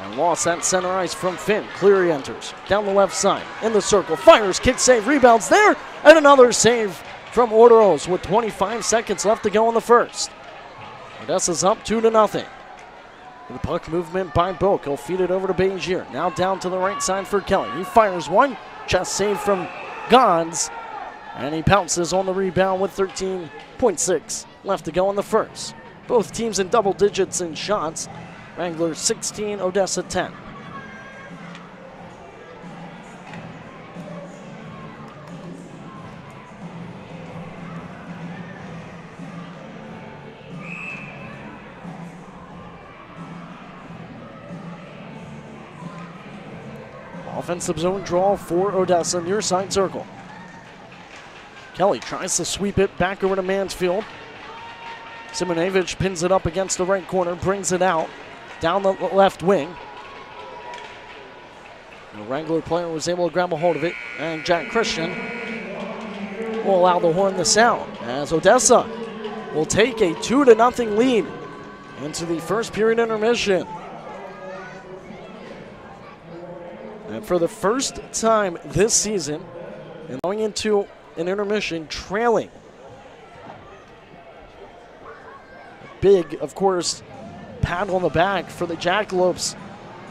And lost at center ice from Finn. Cleary enters down the left side in the circle. Fires, kick save, rebounds there. And another save from Orderos with 25 seconds left to go in the first. Odessa's up 2-0. The puck movement by Boak. He'll feed it over to Begier. Now down to the right side for Kelly. He fires one. Chest save from Gons. And he pounces on the rebound with 13.6 left to go in the first. Both teams in double digits in shots. Wranglers 16, Odessa 10. Offensive zone draw for Odessa, near side circle. Kelly tries to sweep it back over to Mansfield. Simonevich pins it up against the right corner, brings it out down the left wing. The Wrangler player was able to grab a hold of it, and Jack Christian will allow the horn to sound as Odessa will take a 2-0 lead into the first period intermission. And for the first time this season, and going into an intermission trailing. Big, of course, pat on the back for the Jackalopes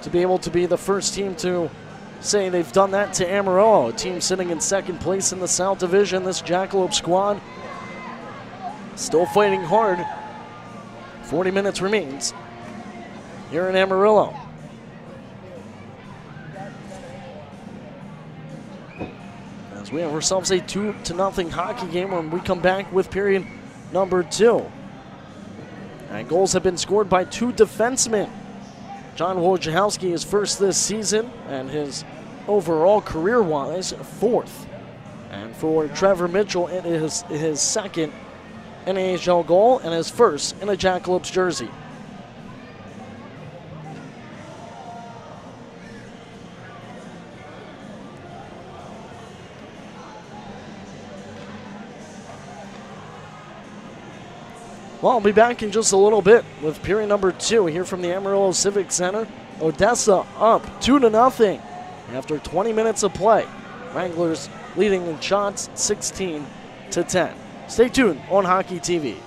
to be able to be the first team to say they've done that to Amarillo, a team sitting in second place in the South Division. This Jackalope squad still fighting hard. 40 minutes remains here in Amarillo. As we have ourselves a 2-0 hockey game when we come back with period number 2. And goals have been scored by 2 defensemen. John Wojciechowski is first this season, and his overall career-wise 4th. And for Trevor Mitchell, it is his second NAHL goal and his first in a Jackalopes jersey. Well, I'll be back in just a little bit with period number 2 here from the Amarillo Civic Center. Odessa up 2-0 after 20 minutes of play. Wranglers leading in shots 16-10. Stay tuned on Hockey TV.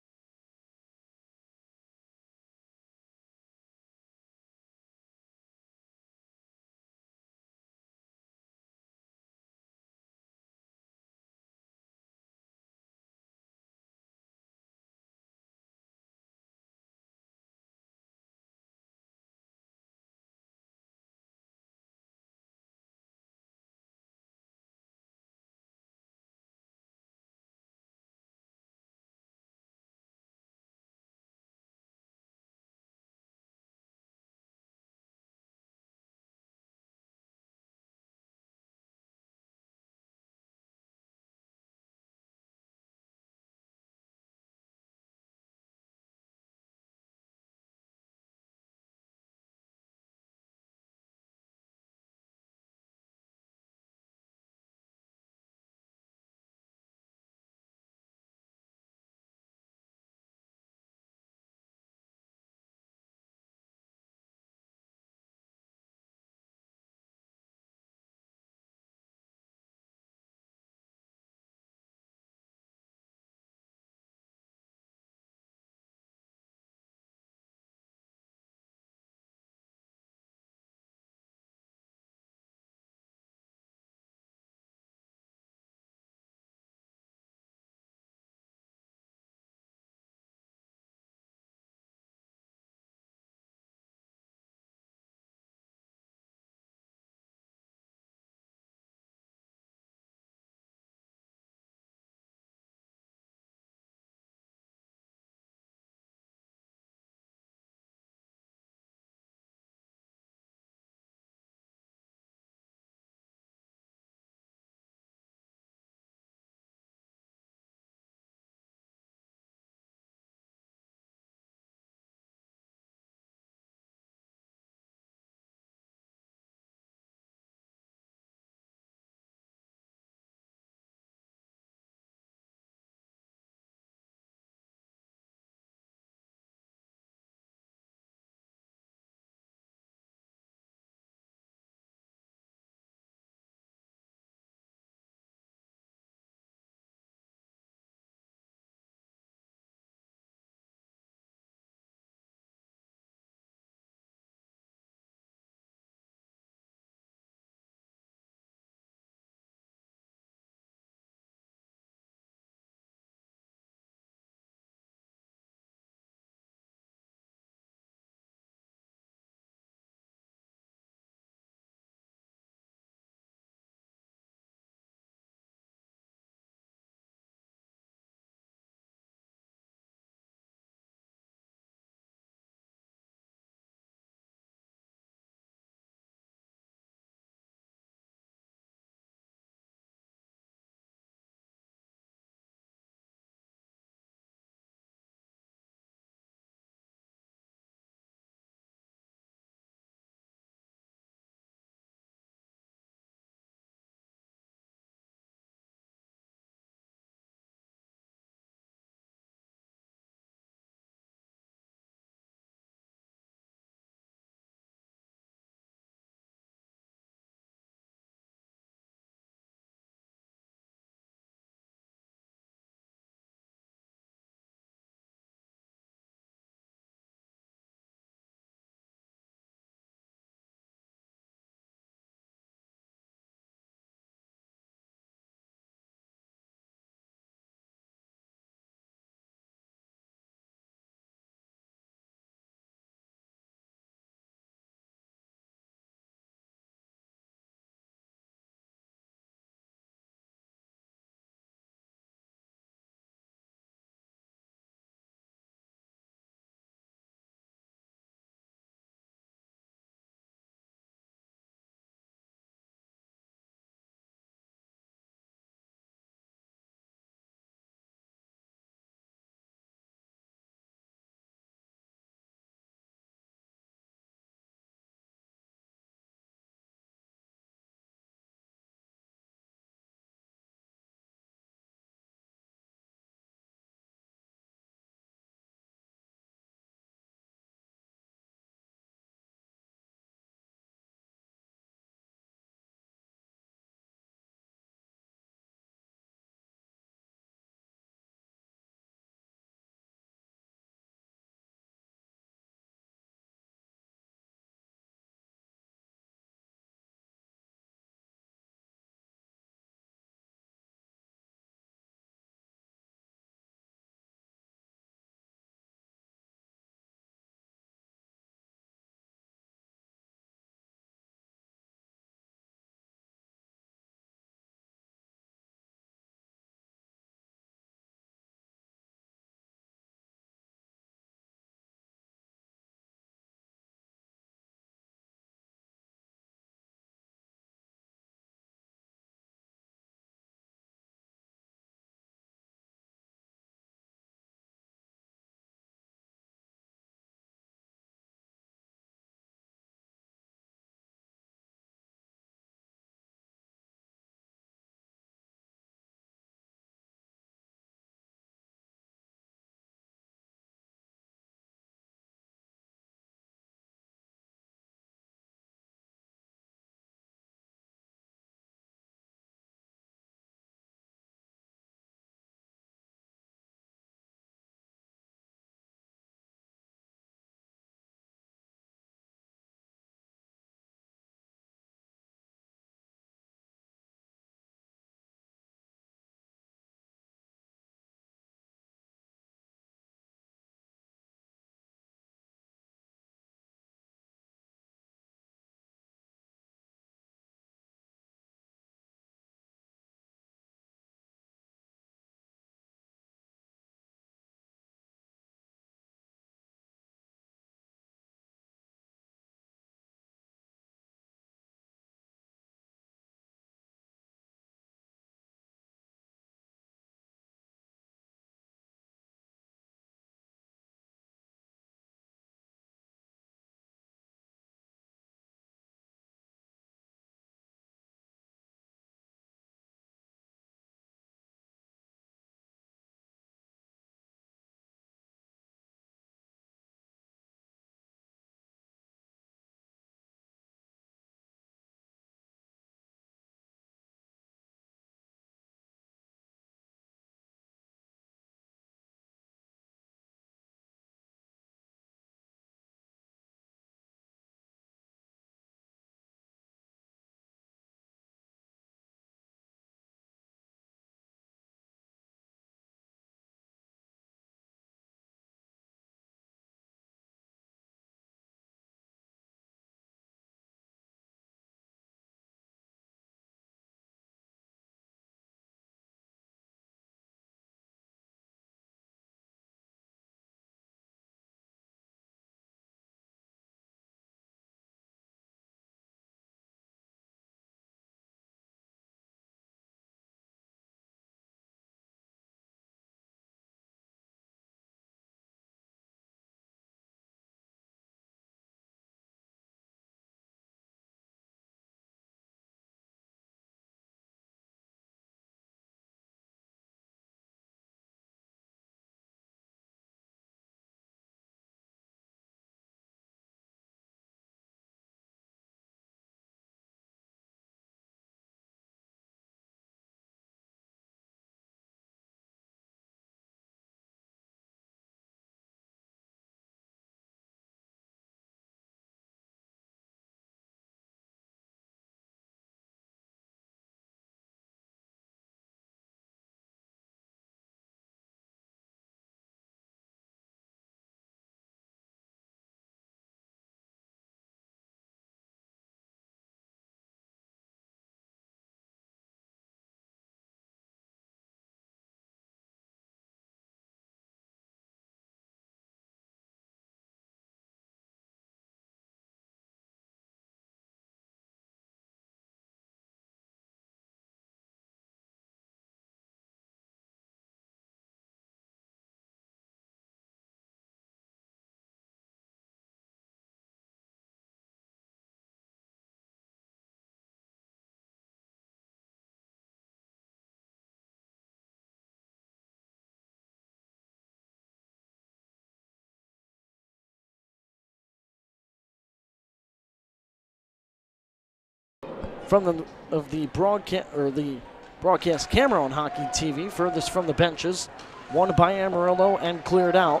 from the broadcast camera on Hockey TV. Furthest from the benches, won by Amarillo and cleared out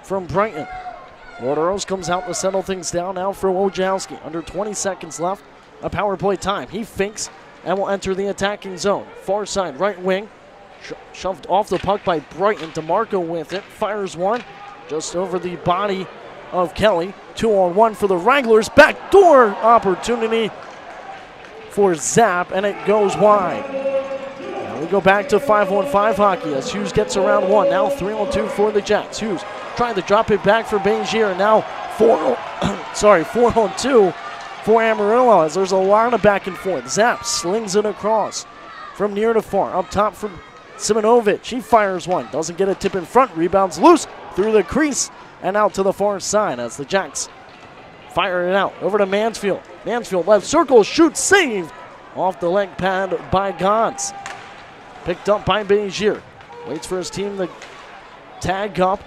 from Brighton. Roderos comes out to settle things down now for Wojciechowski. Under 20 seconds left, a power play time. He fakes and will enter the attacking zone. Far side, right wing, shoved off the puck by Brighton. DeMarco with it, fires one just over the body of Kelly. 2-on-1 for the Wranglers. Backdoor opportunity for Zapp, and it goes wide. Now we go back to 5-on-5 hockey as Hughes gets around one. Now 3-on-2 for the Jacks. Hughes trying to drop it back for Begier, and now 4-on-2 for Amarillo as there's a lot of back and forth. Zapp slings it across from near to far. Up top from Simonovic. He fires one. Doesn't get a tip in front. Rebounds loose through the crease and out to the far side as the Jacks fire it out. Over to Mansfield. Mansfield left circle. Shoots. Saved off the leg pad by Gons. Picked up by Begier. Waits for his team to tag up.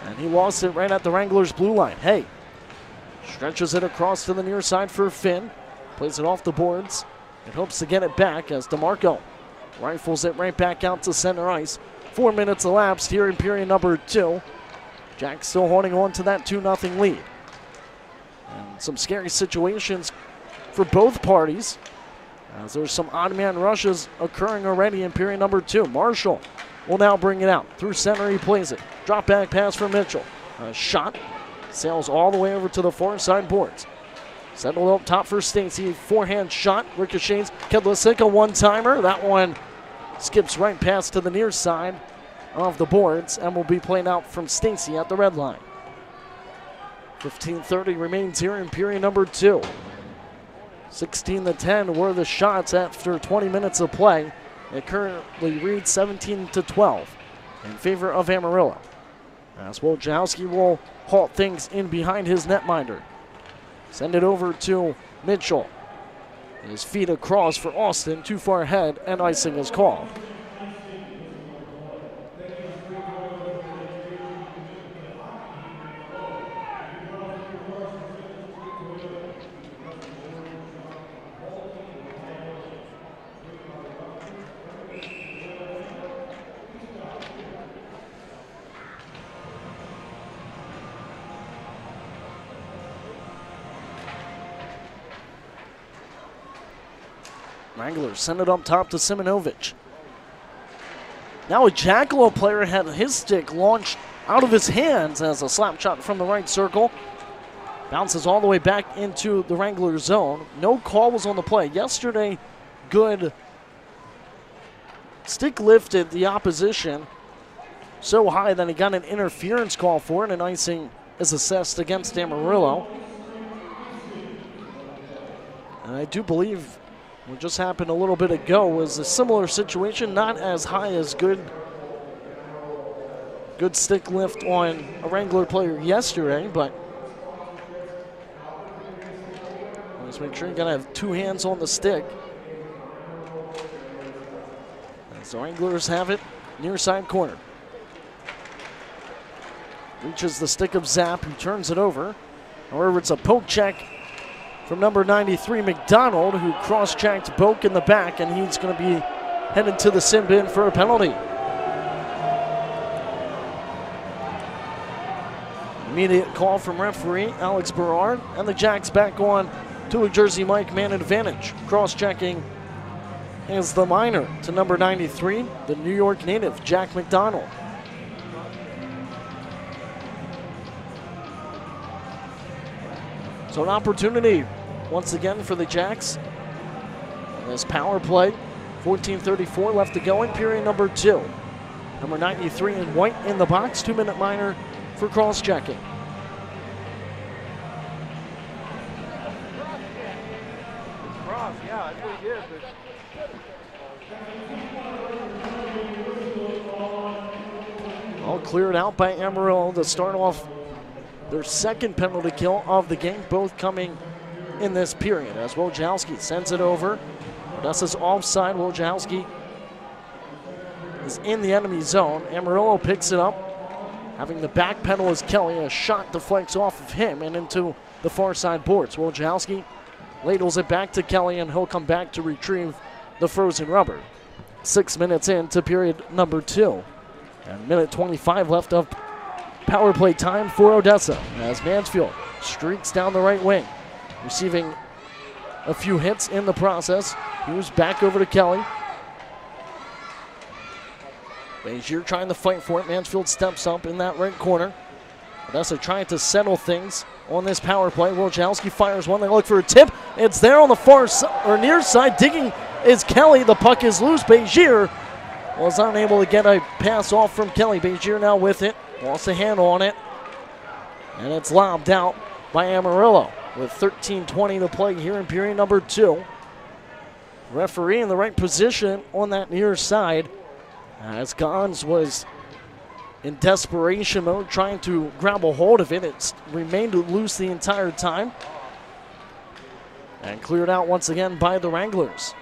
And he lost it right at the Wranglers' blue line. Hey. Stretches it across to the near side for Finn. Plays it off the boards. And hopes to get it back as DeMarco rifles it right back out to center ice. 4 minutes elapsed here in period number 2. Jacks still holding on to that 2-0 lead. And some scary situations for both parties as there's some odd man rushes occurring already in period number 2. Marshall will now bring it out. Through center he plays it. Drop back pass for Mitchell. A shot. Sails all the way over to the far side boards. Settled up top for Stacy. Forehand shot. Ricochets. Kedlasik, a one-timer. That one skips right past to the near side of the boards and will be played out from Stacy at the red line. 15:30 remains here in period number 2. 16-10 were the shots after 20 minutes of play. It currently reads 17-12 in favor of Amarillo. As Wojciechowski will halt things in behind his netminder. Send it over to Mitchell. His feet across for Austin, too far ahead, and icing is called. Wranglers send it up top to Simonovic. Now a Jackalope player had his stick launched out of his hands as a slap shot from the right circle. Bounces all the way back into the Wrangler zone. No call was on the play. Yesterday, good stick lifted the opposition so high that he got an interference call for it, and icing is assessed against Amarillo. And I do believe what just happened a little bit ago was a similar situation, not as high as good stick lift on a Wrangler player yesterday, but let's make sure you gotta have two hands on the stick. As the Wranglers have it, near side corner. Reaches the stick of Zapp, who turns it over. However, it's a poke check from number 93, McDonald, who cross-checked Boak in the back, and he's going to be headed to the sin bin for a penalty. Immediate call from referee Alex Berard, and the Jacks back on to a Jersey Mike man advantage. Cross-checking is the minor to number 93, the New York native, Jack McDonald. So an opportunity once again for the Jacks. This power play, 14:34 left to go in period number 2. Number 93 in white in the box, 2-minute minor for cross-checking. Yeah, that's what he did. All cleared out by Amarillo to start off their second penalty kill of the game, both coming in this period. As Wojciechowski sends it over. Odessa's offside. Wojciechowski is in the enemy zone. Amarillo picks it up. Having the back pedal is Kelly. A shot deflects off of him and into the far side boards. Wojciechowski ladles it back to Kelly, and he'll come back to retrieve the frozen rubber. 6 minutes into period number 2. And minute 25 left of power play time for Odessa as Mansfield streaks down the right wing, receiving a few hits in the process. He was back over to Kelly. Bezier trying to fight for it. Mansfield steps up in that right corner. Odessa trying to settle things on this power play. Wojciechowski fires one. They look for a tip. It's there on the far or near side. Digging is Kelly. The puck is loose. Bezier was unable to get a pass off from Kelly. Bezier now with it. Lost a handle on it. And it's lobbed out by Amarillo with 13:20 to play here in period number 2. Referee in the right position on that near side as Gons was in desperation mode trying to grab a hold of it. It's remained loose the entire time and cleared out once again by the Wranglers.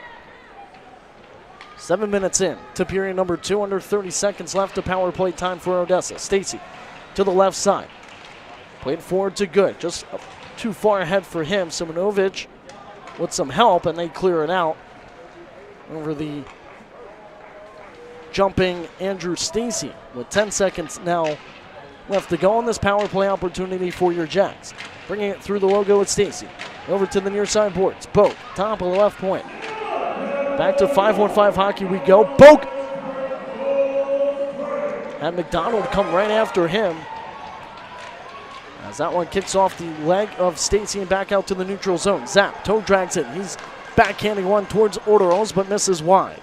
7 minutes in to period number 2, under 30 seconds left of power play time for Odessa. Stacy to the left side. Played forward to Good, just too far ahead for him. Simonovic with some help, and they clear it out over the jumping Andrew Stacy with 10 seconds now left to go on this power play opportunity for your Jacks. Bringing it through the logo with Stacy. Over to the near side boards. Boak, top of the left point. Back to 5-on-5 hockey we go. Boak! Had McDonald come right after him. As that one kicks off the leg of Stacy and back out to the neutral zone. Zap, toe drags it. He's backhanding one towards Orderos, but misses wide.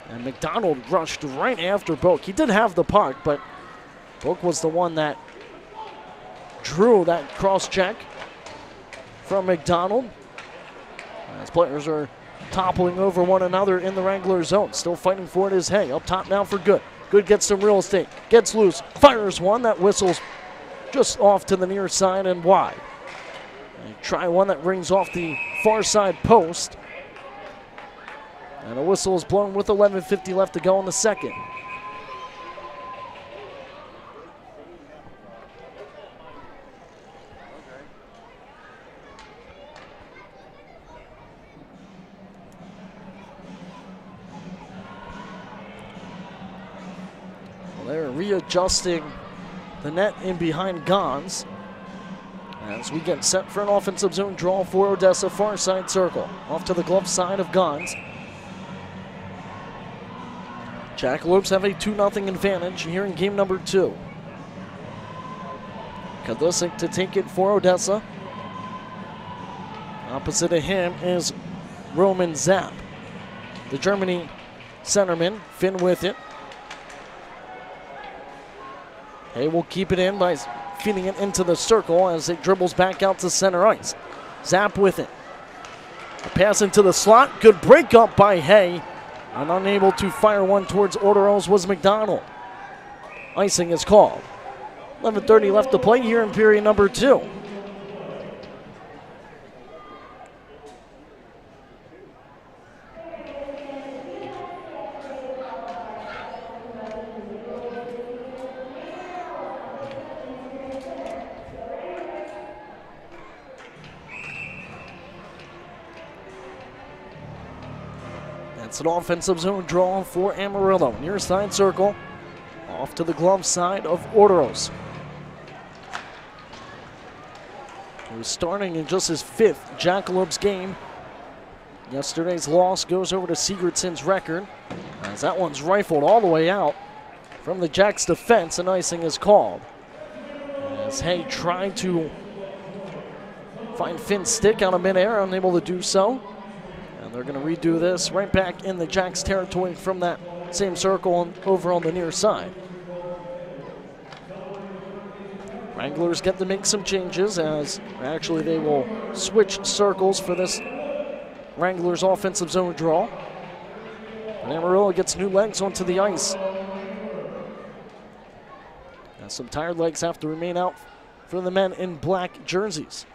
And McDonald rushed right after Boak. He did have the puck, but Boak was the one that drew that cross check from McDonald. As players are toppling over one another in the Wrangler zone. Still fighting for it is Hay. Up top now for Good. Good gets some real estate. Gets loose. Fires one that whistles just off to the near side and wide. And try one that rings off the far side post. And a whistle is blown with 11:50 left to go in the second. Well, they're readjusting the net in behind Gons as we get set for an offensive zone draw for Odessa, far side circle. Off to the glove side of Gons. Jackalopes have a 2-0 advantage here in game number 2. Kadusik to take it for Odessa. Opposite of him is Roman Zapp. The Germany centerman, Finn with it. Hay will keep it in by feeding it into the circle as it dribbles back out to center ice. Zapp with it. A pass into the slot. Good break up by Hay. And unable to fire one towards Orderos was McDonald. Icing is called. 11:30 left to play here in period number 2. It's an offensive zone draw for Amarillo. Near side circle. Off to the glove side of Orderos. He was starting in just his 5th Jackalopes game. Yesterday's loss goes over to Sigurdsson's record, as that one's rifled all the way out from the Jacks' defense, and icing is called. As Hay tried to find Finn's stick out of midair, unable to do so. And they're going to redo this right back in the Jacks' territory from that same circle and over on the near side. Wranglers get to make some changes, as actually they will switch circles for this Wranglers offensive zone draw. And Amarillo gets new legs onto the ice. And some tired legs have to remain out for the men in black jerseys.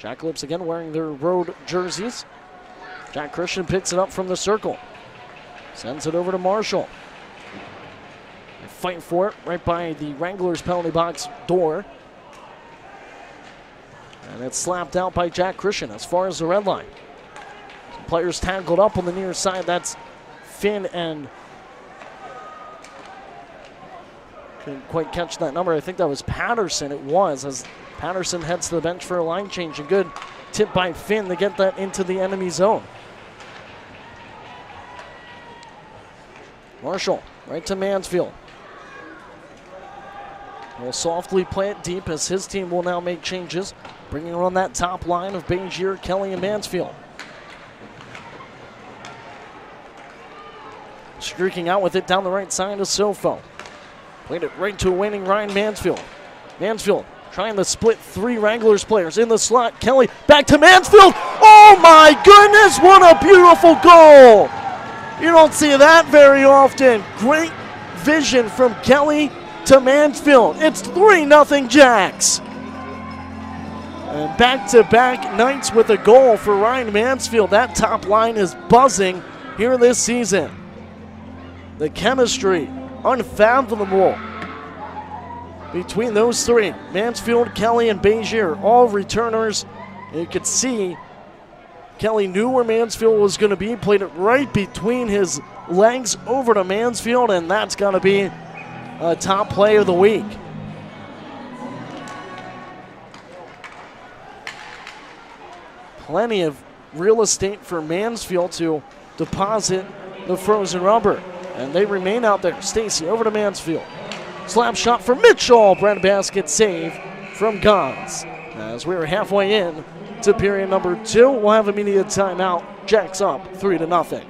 Jackalopes again wearing their road jerseys. Jack Christian picks it up from the circle. Sends it over to Marshall. They fight for it right by the Wranglers penalty box door. And it's slapped out by Jack Christian as far as the red line. Some players tangled up on the near side. That's Finn and couldn't quite catch that number. I think that was Patterson. It was, as Patterson heads to the bench for a line change. A good tip by Finn to get that into the enemy zone. Marshall right to Mansfield. Will softly play it deep as his team will now make changes, bringing on that top line of Begier, Kelly, and Mansfield. Streaking out with it down the right side of Sofo. Played it right to a waiting Ryan Mansfield. Mansfield trying to split 3 Wranglers players in the slot. Kelly back to Mansfield. Oh my goodness, what a beautiful goal! You don't see that very often. Great vision from Kelly to Mansfield. It's 3-0 Jacks. And back-to-back nights with a goal for Ryan Mansfield. That top line is buzzing here this season. The chemistry, unfathomable between those 3. Mansfield, Kelly, and Begier, all returners. And you could see Kelly knew where Mansfield was going to be, played it right between his legs over to Mansfield, and that's got to be a top play of the week. Plenty of real estate for Mansfield to deposit the frozen rubber, and they remain out there. Stacy over to Mansfield. Slap shot for Mitchell. Breadbasket save from Gons. As we're halfway in to period number 2, we'll have immediate timeout. Jacks up 3-0.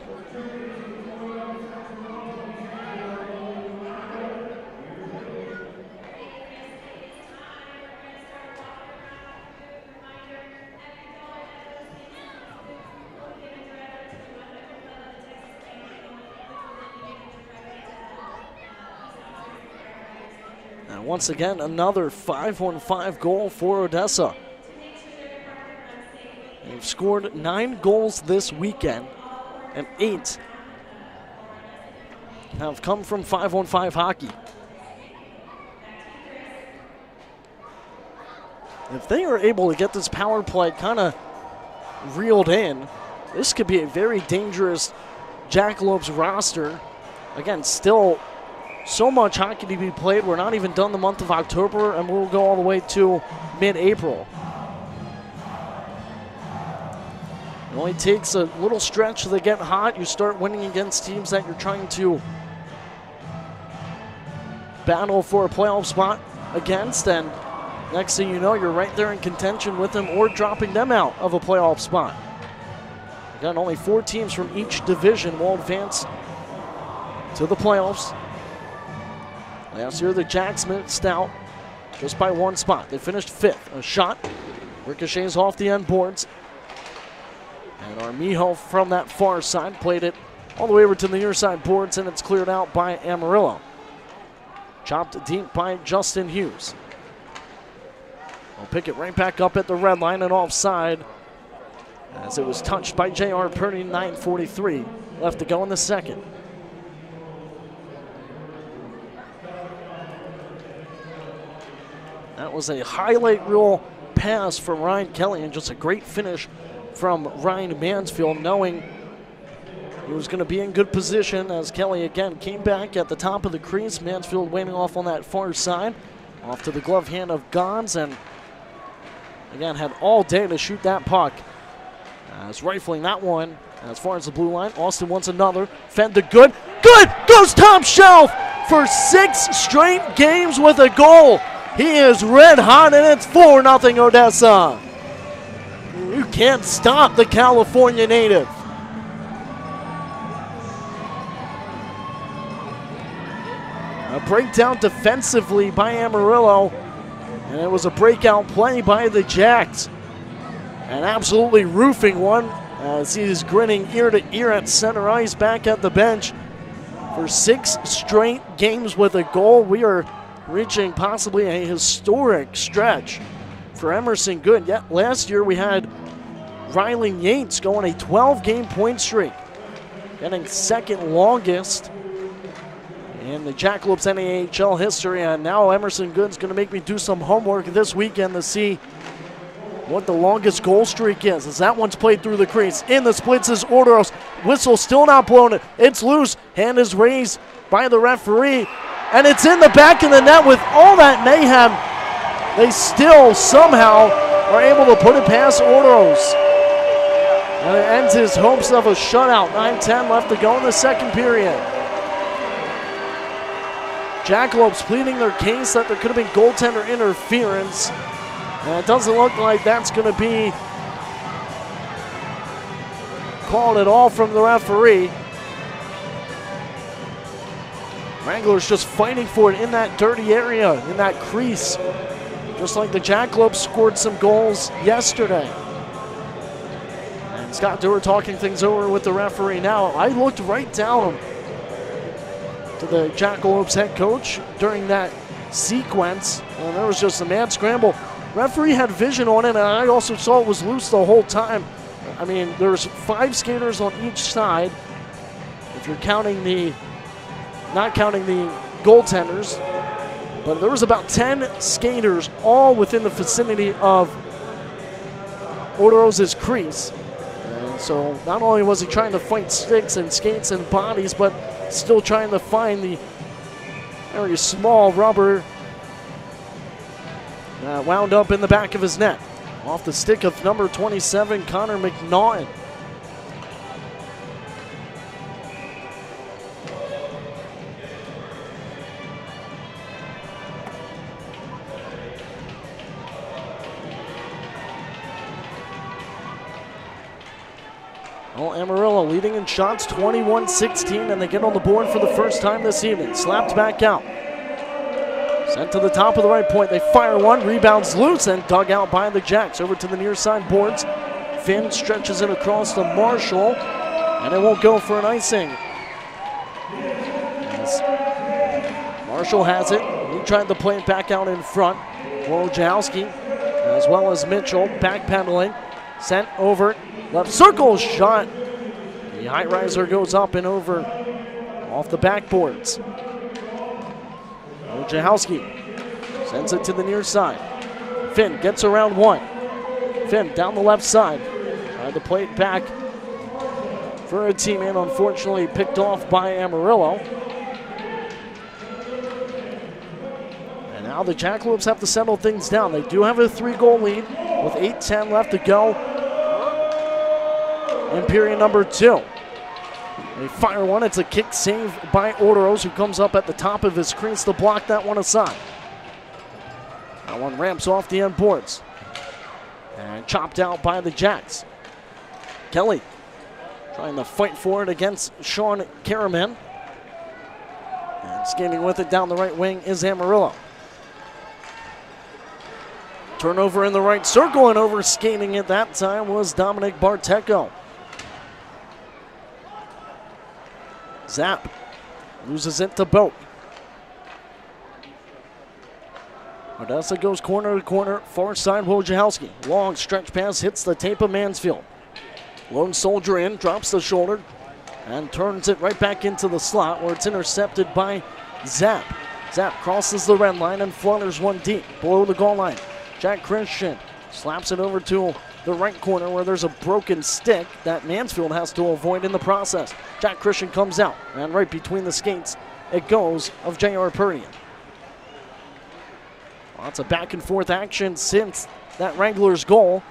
And once again, another 5-on-5 goal for Odessa. They've scored 9 goals this weekend, and 8 have come from 5-on-5 hockey. If they are able to get this power play kind of reeled in, this could be a very dangerous Jackalopes roster. Again, still so much hockey to be played. We're not even done the month of October, and we'll go all the way to mid-April. It only takes a little stretch to get hot. You start winning against teams that you're trying to battle for a playoff spot against, and next thing you know, you're right there in contention with them or dropping them out of a playoff spot. Again, only 4 teams from each division will advance to the playoffs. Last year, the Jacks missed out just by 1 spot. They finished 5th. A shot ricochets off the end boards. And Armijo from that far side played it all the way over to the near side boards, and it's cleared out by Amarillo. Chopped deep by Justin Hughes. We'll pick it right back up at the red line and offside, as it was touched by J.R. Purdy. 9:43 left to go in the second. That was a highlight reel pass from Ryan Kelly, and just a great finish from Ryan Mansfield, knowing he was going to be in good position as Kelly again came back at the top of the crease. Mansfield waiting off on that far side, off to the glove hand of Gons, and again had all day to shoot that puck. As rifling that one as far as the blue line. Austin wants another. Fed to Good. Good goes top shelf for 6 straight games with a goal. He is red hot, and it's 4-0 Odessa. You can't stop the California native. A breakdown defensively by Amarillo, and it was a breakout play by the Jacks. An absolutely roofing one as he is grinning ear to ear at center ice back at the bench. For 6 straight games with a goal, we are reaching possibly a historic stretch for Emerson Good. Yet last year we had Riley Yates going a 12-game point streak, getting second longest in the Jackalopes NAHL history. And now Emerson Good's going to make me do some homework this weekend to see what the longest goal streak is, as that one's played through the crease. In the splits is Orderos. Whistle still not blown. It's loose. Hand is raised by the referee. And it's in the back of the net. With all that mayhem, they still somehow are able to put it past Orderos. And it ends his hopes of a shutout. 9:10 left to go in the second period. Jackalopes pleading their case that there could have been goaltender interference. And it doesn't look like that's going to be called at all from the referee. Wranglers just fighting for it in that dirty area, in that crease. Just like the Jackalopes scored some goals yesterday. And Scott Dewar talking things over with the referee now. I looked right down to the Jackalopes head coach during that sequence, and there was just a mad scramble. Referee had vision on it, and I also saw it was loose the whole time. I mean, there's 5 skaters on each side, if you're counting not counting the goaltenders, but there was about 10 skaters all within the vicinity of Orderos' crease. And so not only was he trying to fight sticks and skates and bodies, but still trying to find the very small rubber wound up in the back of his net. Off the stick of number 27, Connor McNaughton. Well, Amarillo leading in shots 21-16, and they get on the board for the first time this evening. Slapped back out. Sent to the top of the right point. They fire one, rebounds loose, and dug out by the Jacks. Over to the near side boards. Finn stretches it across to Marshall, and it won't go for an icing. As Marshall has it. He tried to play it back out in front. Wojciechowski, as well as Mitchell, backpedaling. Sent over, left circle shot. The high riser goes up and over off the backboards. Wojciechowski sends it to the near side. Finn gets around one. Finn down the left side. Tried to play it back for a teammate, unfortunately picked off by Amarillo. And now the Jackalopes have to settle things down. They do have a 3-goal lead with 8:10 left to go in period number 2. They fire one. It's a kick save by Orderos, who comes up at the top of his crease to block that one aside. That one ramps off the end boards. And chopped out by the Jacks. Kelly trying to fight for it against Sean Karaman. And skating with it down the right wing is Amarillo. Turnover in the right circle, and over skating it that time was Dominic Barteco. Zap loses it to Boat. Odessa goes corner to corner, far side Wojciechowski. Long stretch pass hits the tape of Mansfield. Lone soldier in, drops the shoulder, and turns it right back into the slot where it's intercepted by Zap. Zap crosses the red line and flutters one deep below the goal line. Jack Christian slaps it over to the right corner where there's a broken stick that Mansfield has to avoid in the process. Jack Christian comes out, and right between the skates it goes of J.R. Purdy. Lots of back and forth action since that Wranglers goal,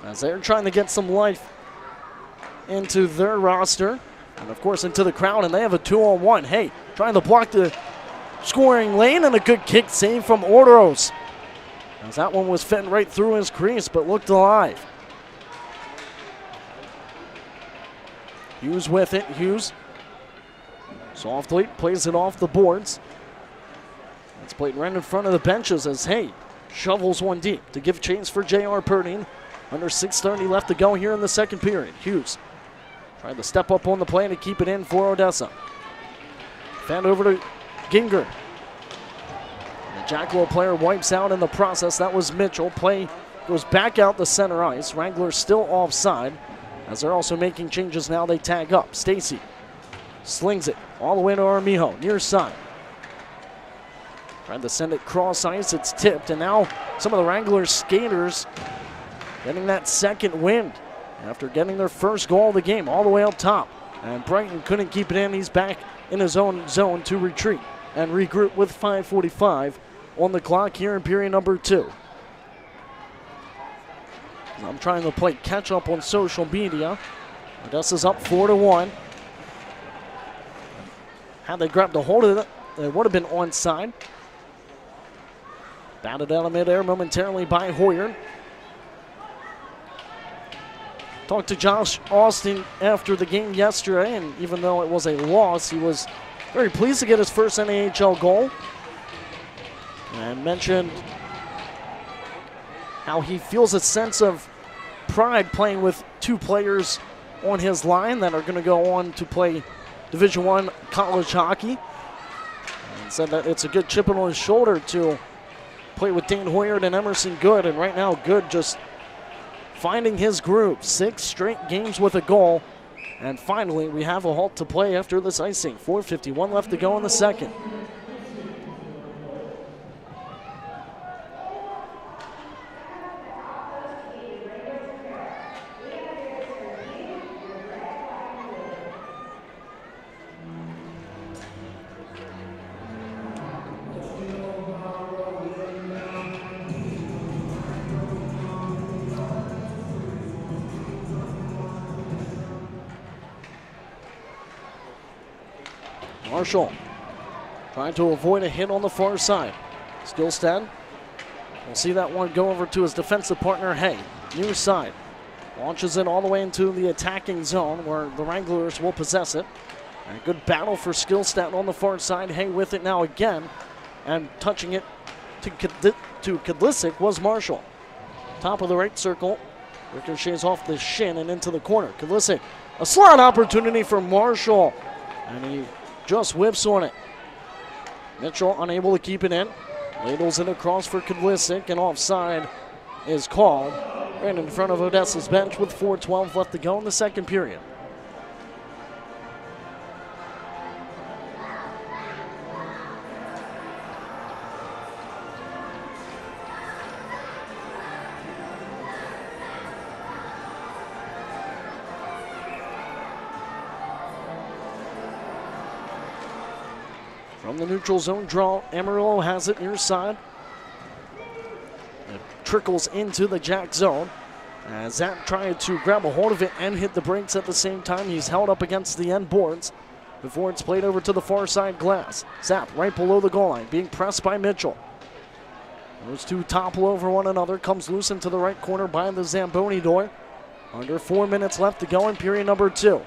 as they're trying to get some life into their roster and of course into the crowd, and they have a 2-on-1. Hey, trying to block the scoring lane, and a good kick save from Orderos, as that one was fitting right through his crease but looked alive. Hughes with it. Hughes softly plays it off the boards. It's played right in front of the benches as Hay shovels one deep to give chase for J.R. Purding. Under 6:30 left to go here in the second period. Hughes trying to step up on the play to keep it in for Odessa. Fan over to Ginger. The Jackalope player wipes out in the process. That was Mitchell. Play goes back out the center ice. Wranglers still offside, as they're also making changes now. They tag up. Stacy slings it all the way to Armijo, near side. Trying to send it cross ice. It's tipped, and now some of the Wranglers skaters getting that second wind after getting their first goal of the game all the way up top. And Brighton couldn't keep it in. He's back in his own zone to retreat and regroup with 5:45 on the clock here in period number 2. I'm trying to play catch up on social media. Odessa's up 4-1. Had they grabbed a hold of it, it would have been onside. Batted out of midair momentarily by Hoyer. Talked to Josh Austin after the game yesterday, and even though it was a loss, he was very pleased to get his first NAHL goal. And mentioned how he feels a sense of pride playing with 2 players on his line that are going to go on to play Division I college hockey. And said that it's a good chip on his shoulder to play with Dane Hoyer and Emerson Good. And right now, Good just finding his groove. 6 straight games with a goal. And finally, we have a halt to play after this icing. 4:51 left to go in the second. Marshall trying to avoid a hit on the far side. Skillstead will see that one go over to his defensive partner, Hay. Near side. Launches it all the way into the attacking zone where the Wranglers will possess it. And a good battle for Skillstead on the far side. Hay with it now again. And touching it to Kadlisic was Marshall. Top of the right circle. Ricochets off the shin and into the corner. Kadlisic, a slot opportunity for Marshall. And he just whips on it. Mitchell unable to keep it in. Ladles it across for Kadlisic, and offside is called right in front of Odessa's bench with 4:12 left to go in the second period. From the neutral zone draw, Amarillo has it near side. It trickles into the Jack zone. As Zapp tried to grab a hold of it and hit the brakes at the same time. He's held up against the end boards before it's played over to the far side glass. Zapp right below the goal line, being pressed by Mitchell. Those two topple over one another. Comes loose into the right corner by the Zamboni door. Under 4 minutes left to go in period number 2.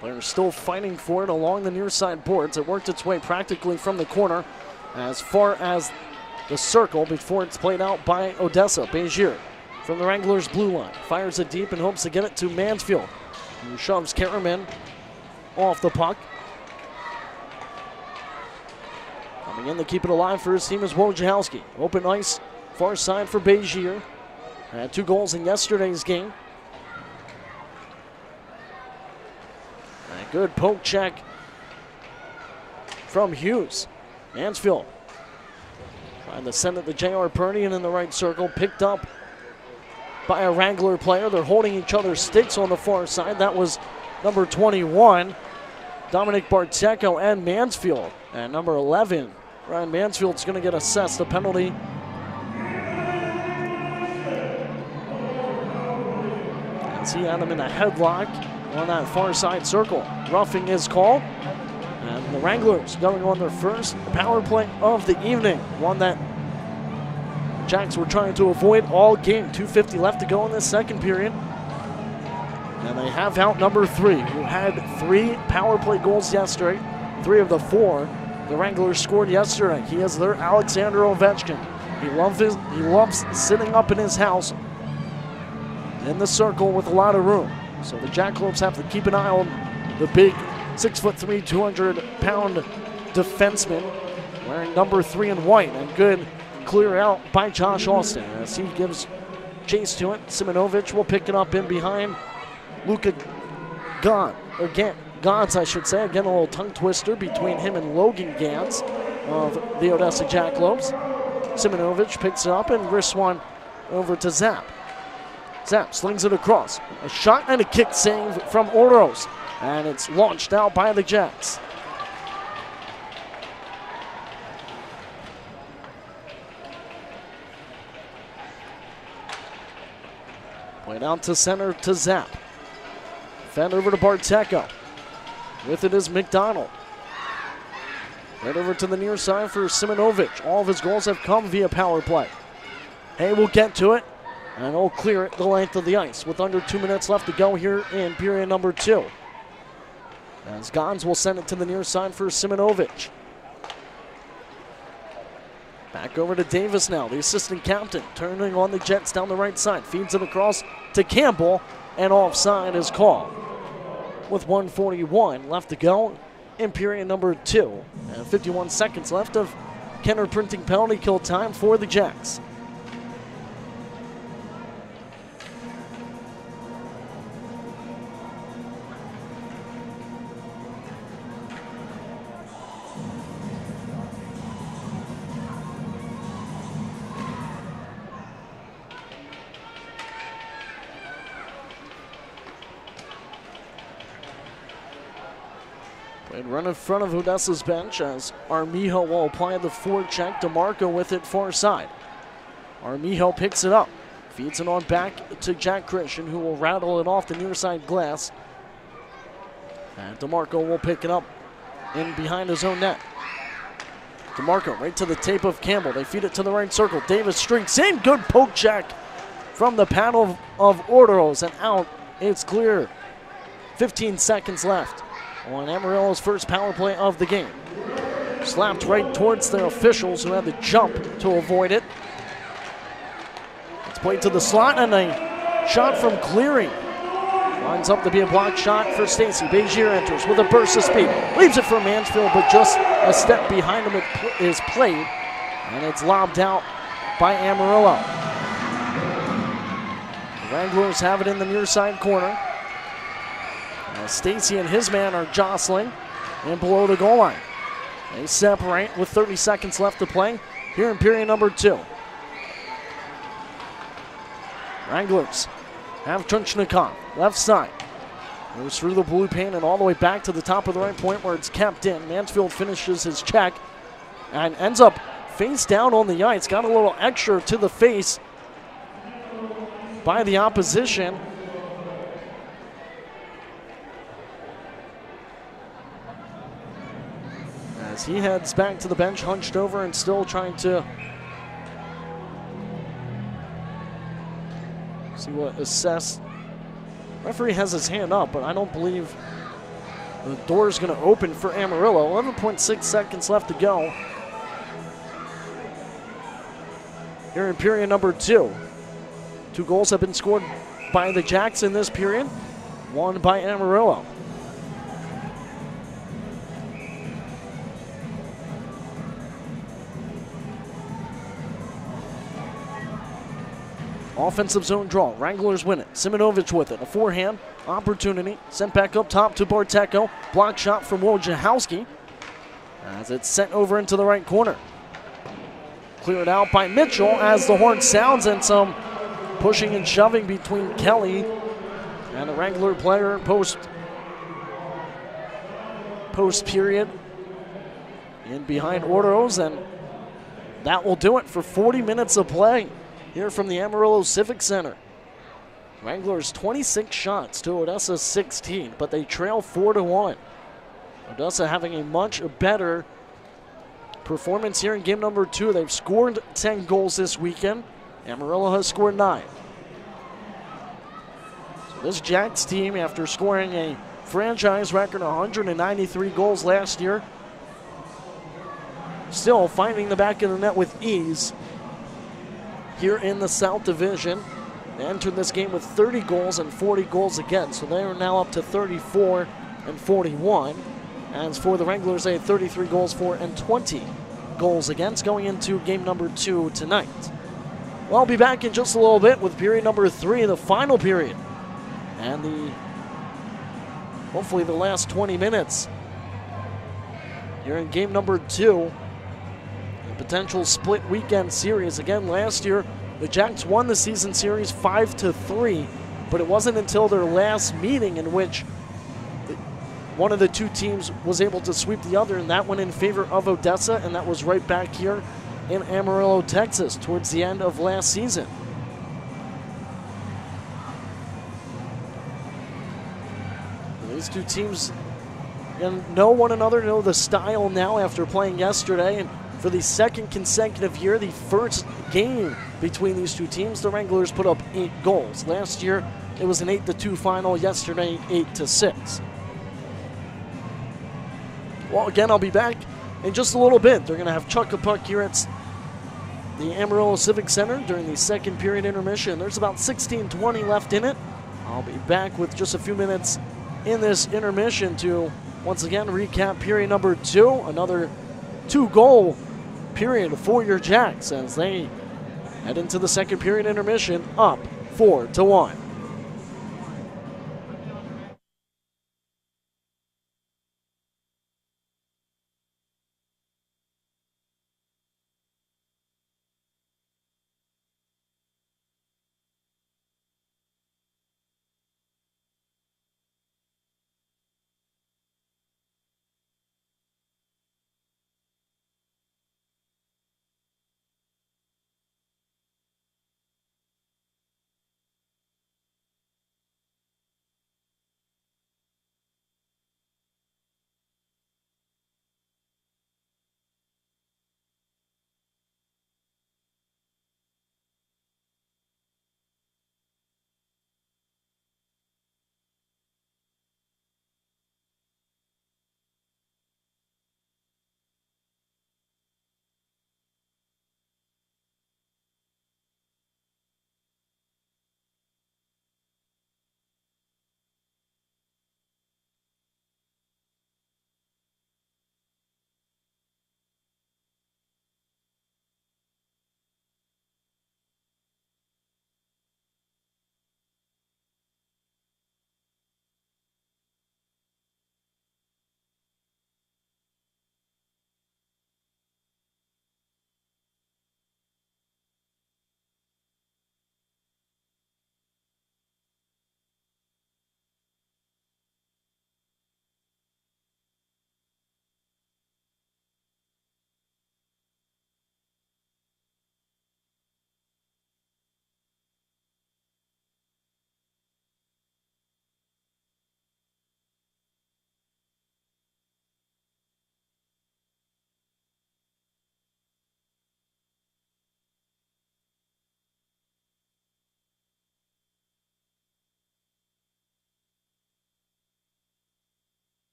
Players still fighting for it along the near side boards. It worked its way practically from the corner as far as the circle before it's played out by Odessa. Begier from the Wranglers' blue line. Fires it deep and hopes to get it to Mansfield, who shoves Karaman off the puck. Coming in to keep it alive for his team is Wojciechowski. Open ice, far side for Begier. Had 2 goals in yesterday's game. A good poke check from Hughes. Mansfield trying to send it to J.R. Purdy and in the right circle. Picked up by a Wrangler player. They're holding each other's sticks on the far side. That was number 21, Dominic Barteco, and Mansfield. And number 11, Ryan Mansfield's going to get assessed a penalty. As he had him in a headlock on that far side circle. Roughing is called. And the Wranglers going on their first power play of the evening. One that Jacks were trying to avoid all game. 2:50 left to go in this second period. And they have out number 3, who had 3 power play goals yesterday. 3 of the 4 the Wranglers scored yesterday. He is their Alexander Ovechkin. He loves sitting up in his house in the circle with a lot of room. So the Jackalopes have to keep an eye on the big 6'3", 200-pound defenseman wearing number 3 in white. And good clear out by Josh Austin as he gives chase to it. Simonovic will pick it up in behind Luka Gans, I should say. Again, a little tongue twister between him and Logan Gans of the Odessa Jackalopes. Simonovic picks it up and wrists one over to Zapp. Zapp slings it across. A shot and a kick save from Ordos. And it's launched out by the Jacks. Played out to center to Zapp. Fed over to Barteco. With it is McDonald. Right over to the near side for Simonovic. All of his goals have come via power play. Hay will get to it, and he'll clear it the length of the ice with under 2 minutes left to go here in period number 2. As Gans will send it to the near side for Simonovic. Back over to Davis now, the assistant captain, turning on the Jets down the right side. Feeds it across to Campbell, and offside is called. With 1:41 left to go in period number 2. And 51 seconds left of Kenner Printing penalty kill time for the Jacks. And run in front of Odessa's bench as Armijo will apply the forecheck. DeMarco with it far side. Armijo picks it up. Feeds it on back to Jack Christian, who will rattle it off the near side glass. And DeMarco will pick it up in behind his own net. DeMarco right to the tape of Campbell. They feed it to the right circle. Davis streaks in. Good poke check from the paddle of Ordos, and out. It's clear. 15 seconds left on Amarillo's first power play of the game. Slapped right towards their officials who had to jump to avoid it. It's played to the slot, and a shot from Cleary. Lines up to be a blocked shot for Stacy. Begier enters with a burst of speed. Leaves it for Mansfield, but just a step behind him is played, and it's lobbed out by Amarillo. The Wranglers have it in the near side corner. Stacy and his man are jostling in below the goal line. They separate with 30 seconds left to play here in period number 2. Wranglers have Trunchnikov, left side. Goes through the blue paint and all the way back to the top of the right point where it's kept in. Mansfield finishes his check and ends up face down on the ice. Got a little extra to the face by the opposition. As he heads back to the bench, hunched over and still trying to see what assess. Referee has his hand up, but I don't believe the door is going to open for Amarillo. 11.6 seconds left to go here in period number 2. 2 goals have been scored by the Jacks in this period, 1 by Amarillo. Offensive zone draw. Wranglers win it. Simonovic with it. A forehand opportunity. Sent back up top to Barteco. Block shot from Wojciechowski as it's sent over into the right corner. Cleared out by Mitchell as the horn sounds, and some pushing and shoving between Kelly and the Wrangler player post period in behind Ordos, and that will do it for 40 minutes of play here from the Amarillo Civic Center. Wranglers 26 shots to Odessa 16, but they trail 4-1. Odessa having a much better performance here in game number 2. They've scored 10 goals this weekend. Amarillo has scored 9. So this Jacks team, after scoring a franchise record 193 goals last year, still finding the back of the net with ease here in the South Division. They entered this game with 30 goals and 40 goals against, so they are now up to 34 and 41. As for the Wranglers, they had 33 goals for and 20 goals against going into game number 2 tonight. Well, I'll be back in just a little bit with period number 3, the final period. And the hopefully the last 20 minutes. You're in game number 2. A potential split weekend series. Again, last year, the Jacks won the season series 5-3, but it wasn't until their last meeting in which one of the two teams was able to sweep the other, and that went in favor of Odessa, and that was right back here in Amarillo, Texas, towards the end of last season. And these two teams know one another, know the style now after playing yesterday, and for the second consecutive year, the first game between these two teams, the Wranglers put up 8 goals. Last year, it was an 8-2 final. Yesterday, 8-6. Well, again, I'll be back in just a little bit. They're going to have Chuck a Puck here at the Amarillo Civic Center during the second period intermission. There's about 16:20 left in it. I'll be back with just a few minutes in this intermission to once again recap period number 2. Another 2-goal period for your Jacks as they head into the second period intermission up 4-1.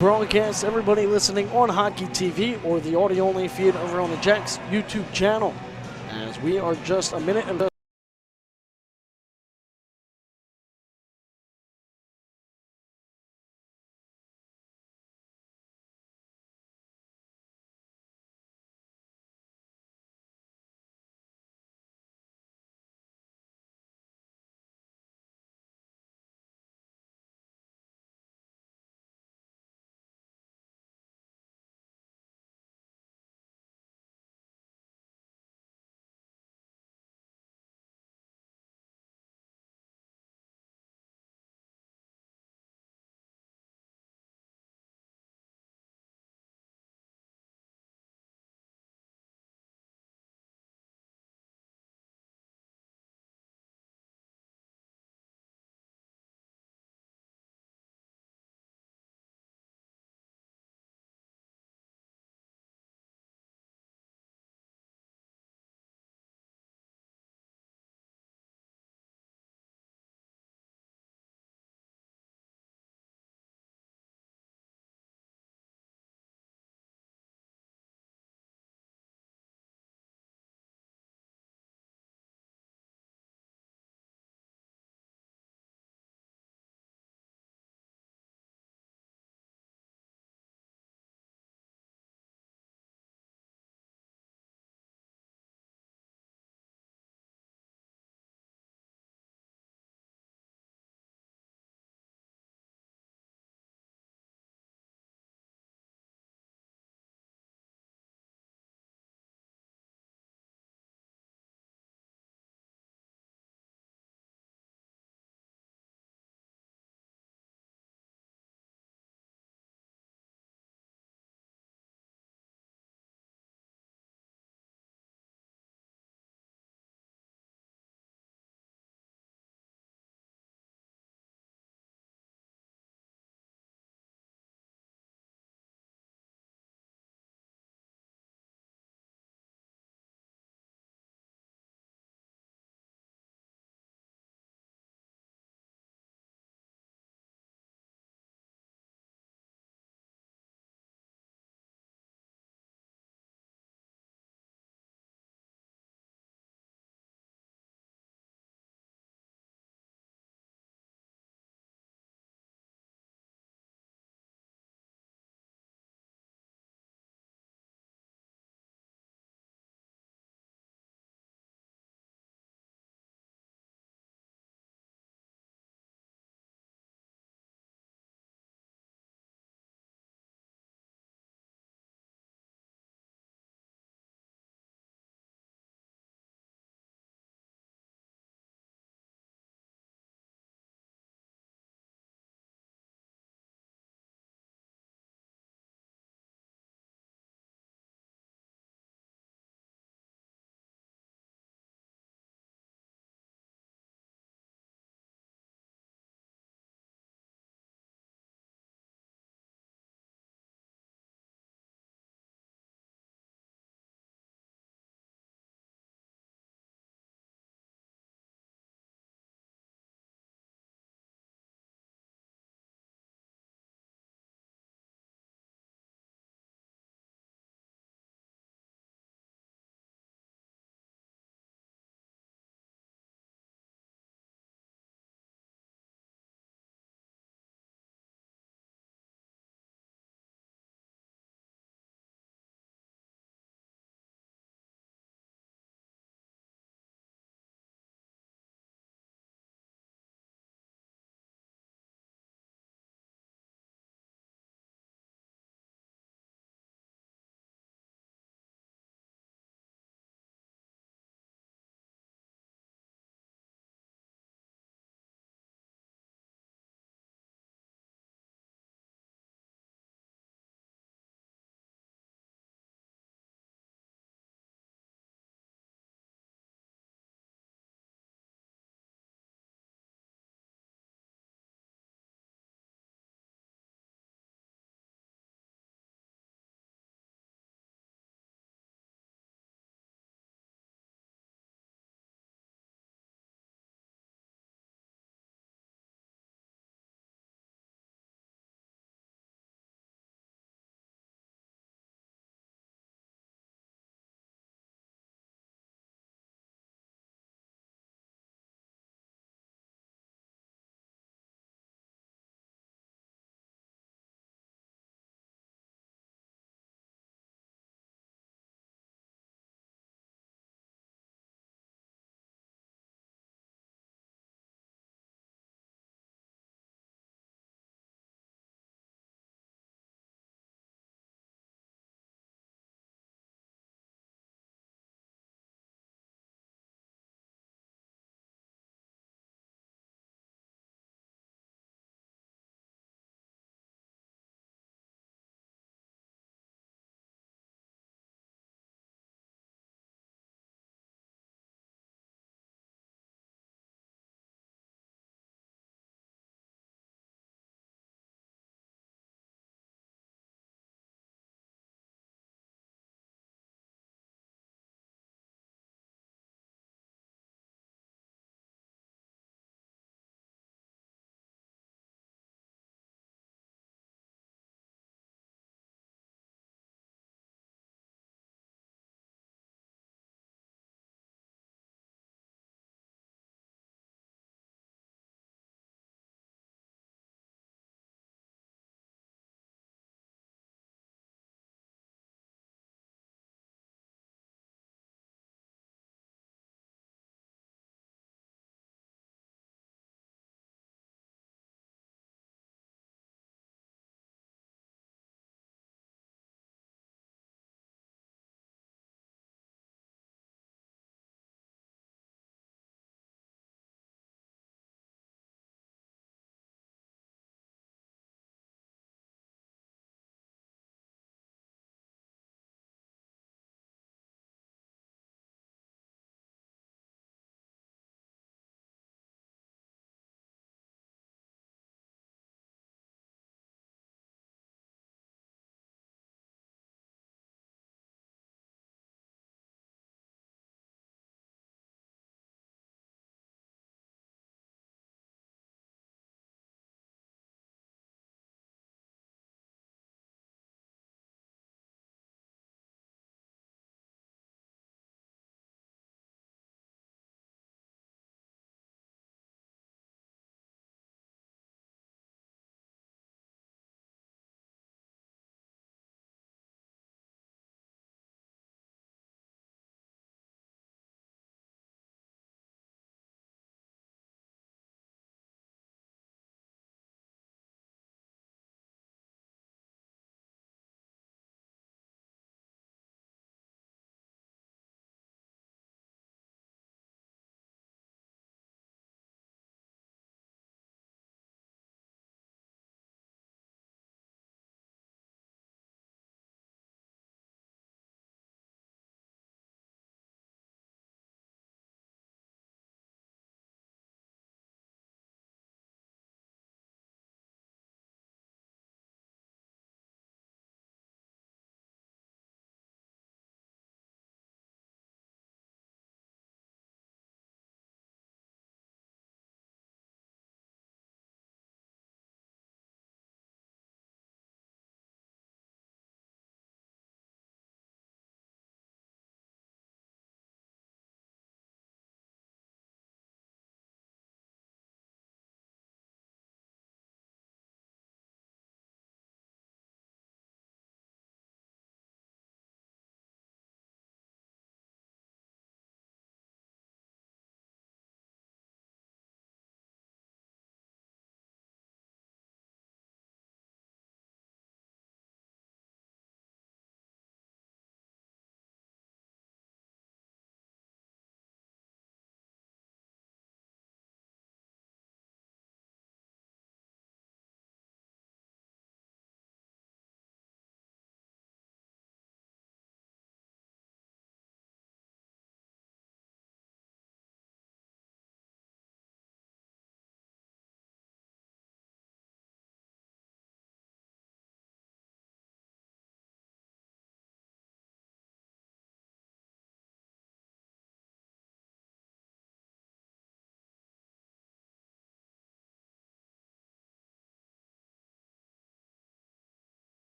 broadcast, everybody listening on Hockey TV or the audio-only feed over on the Jacks YouTube channel, as we are just a minute and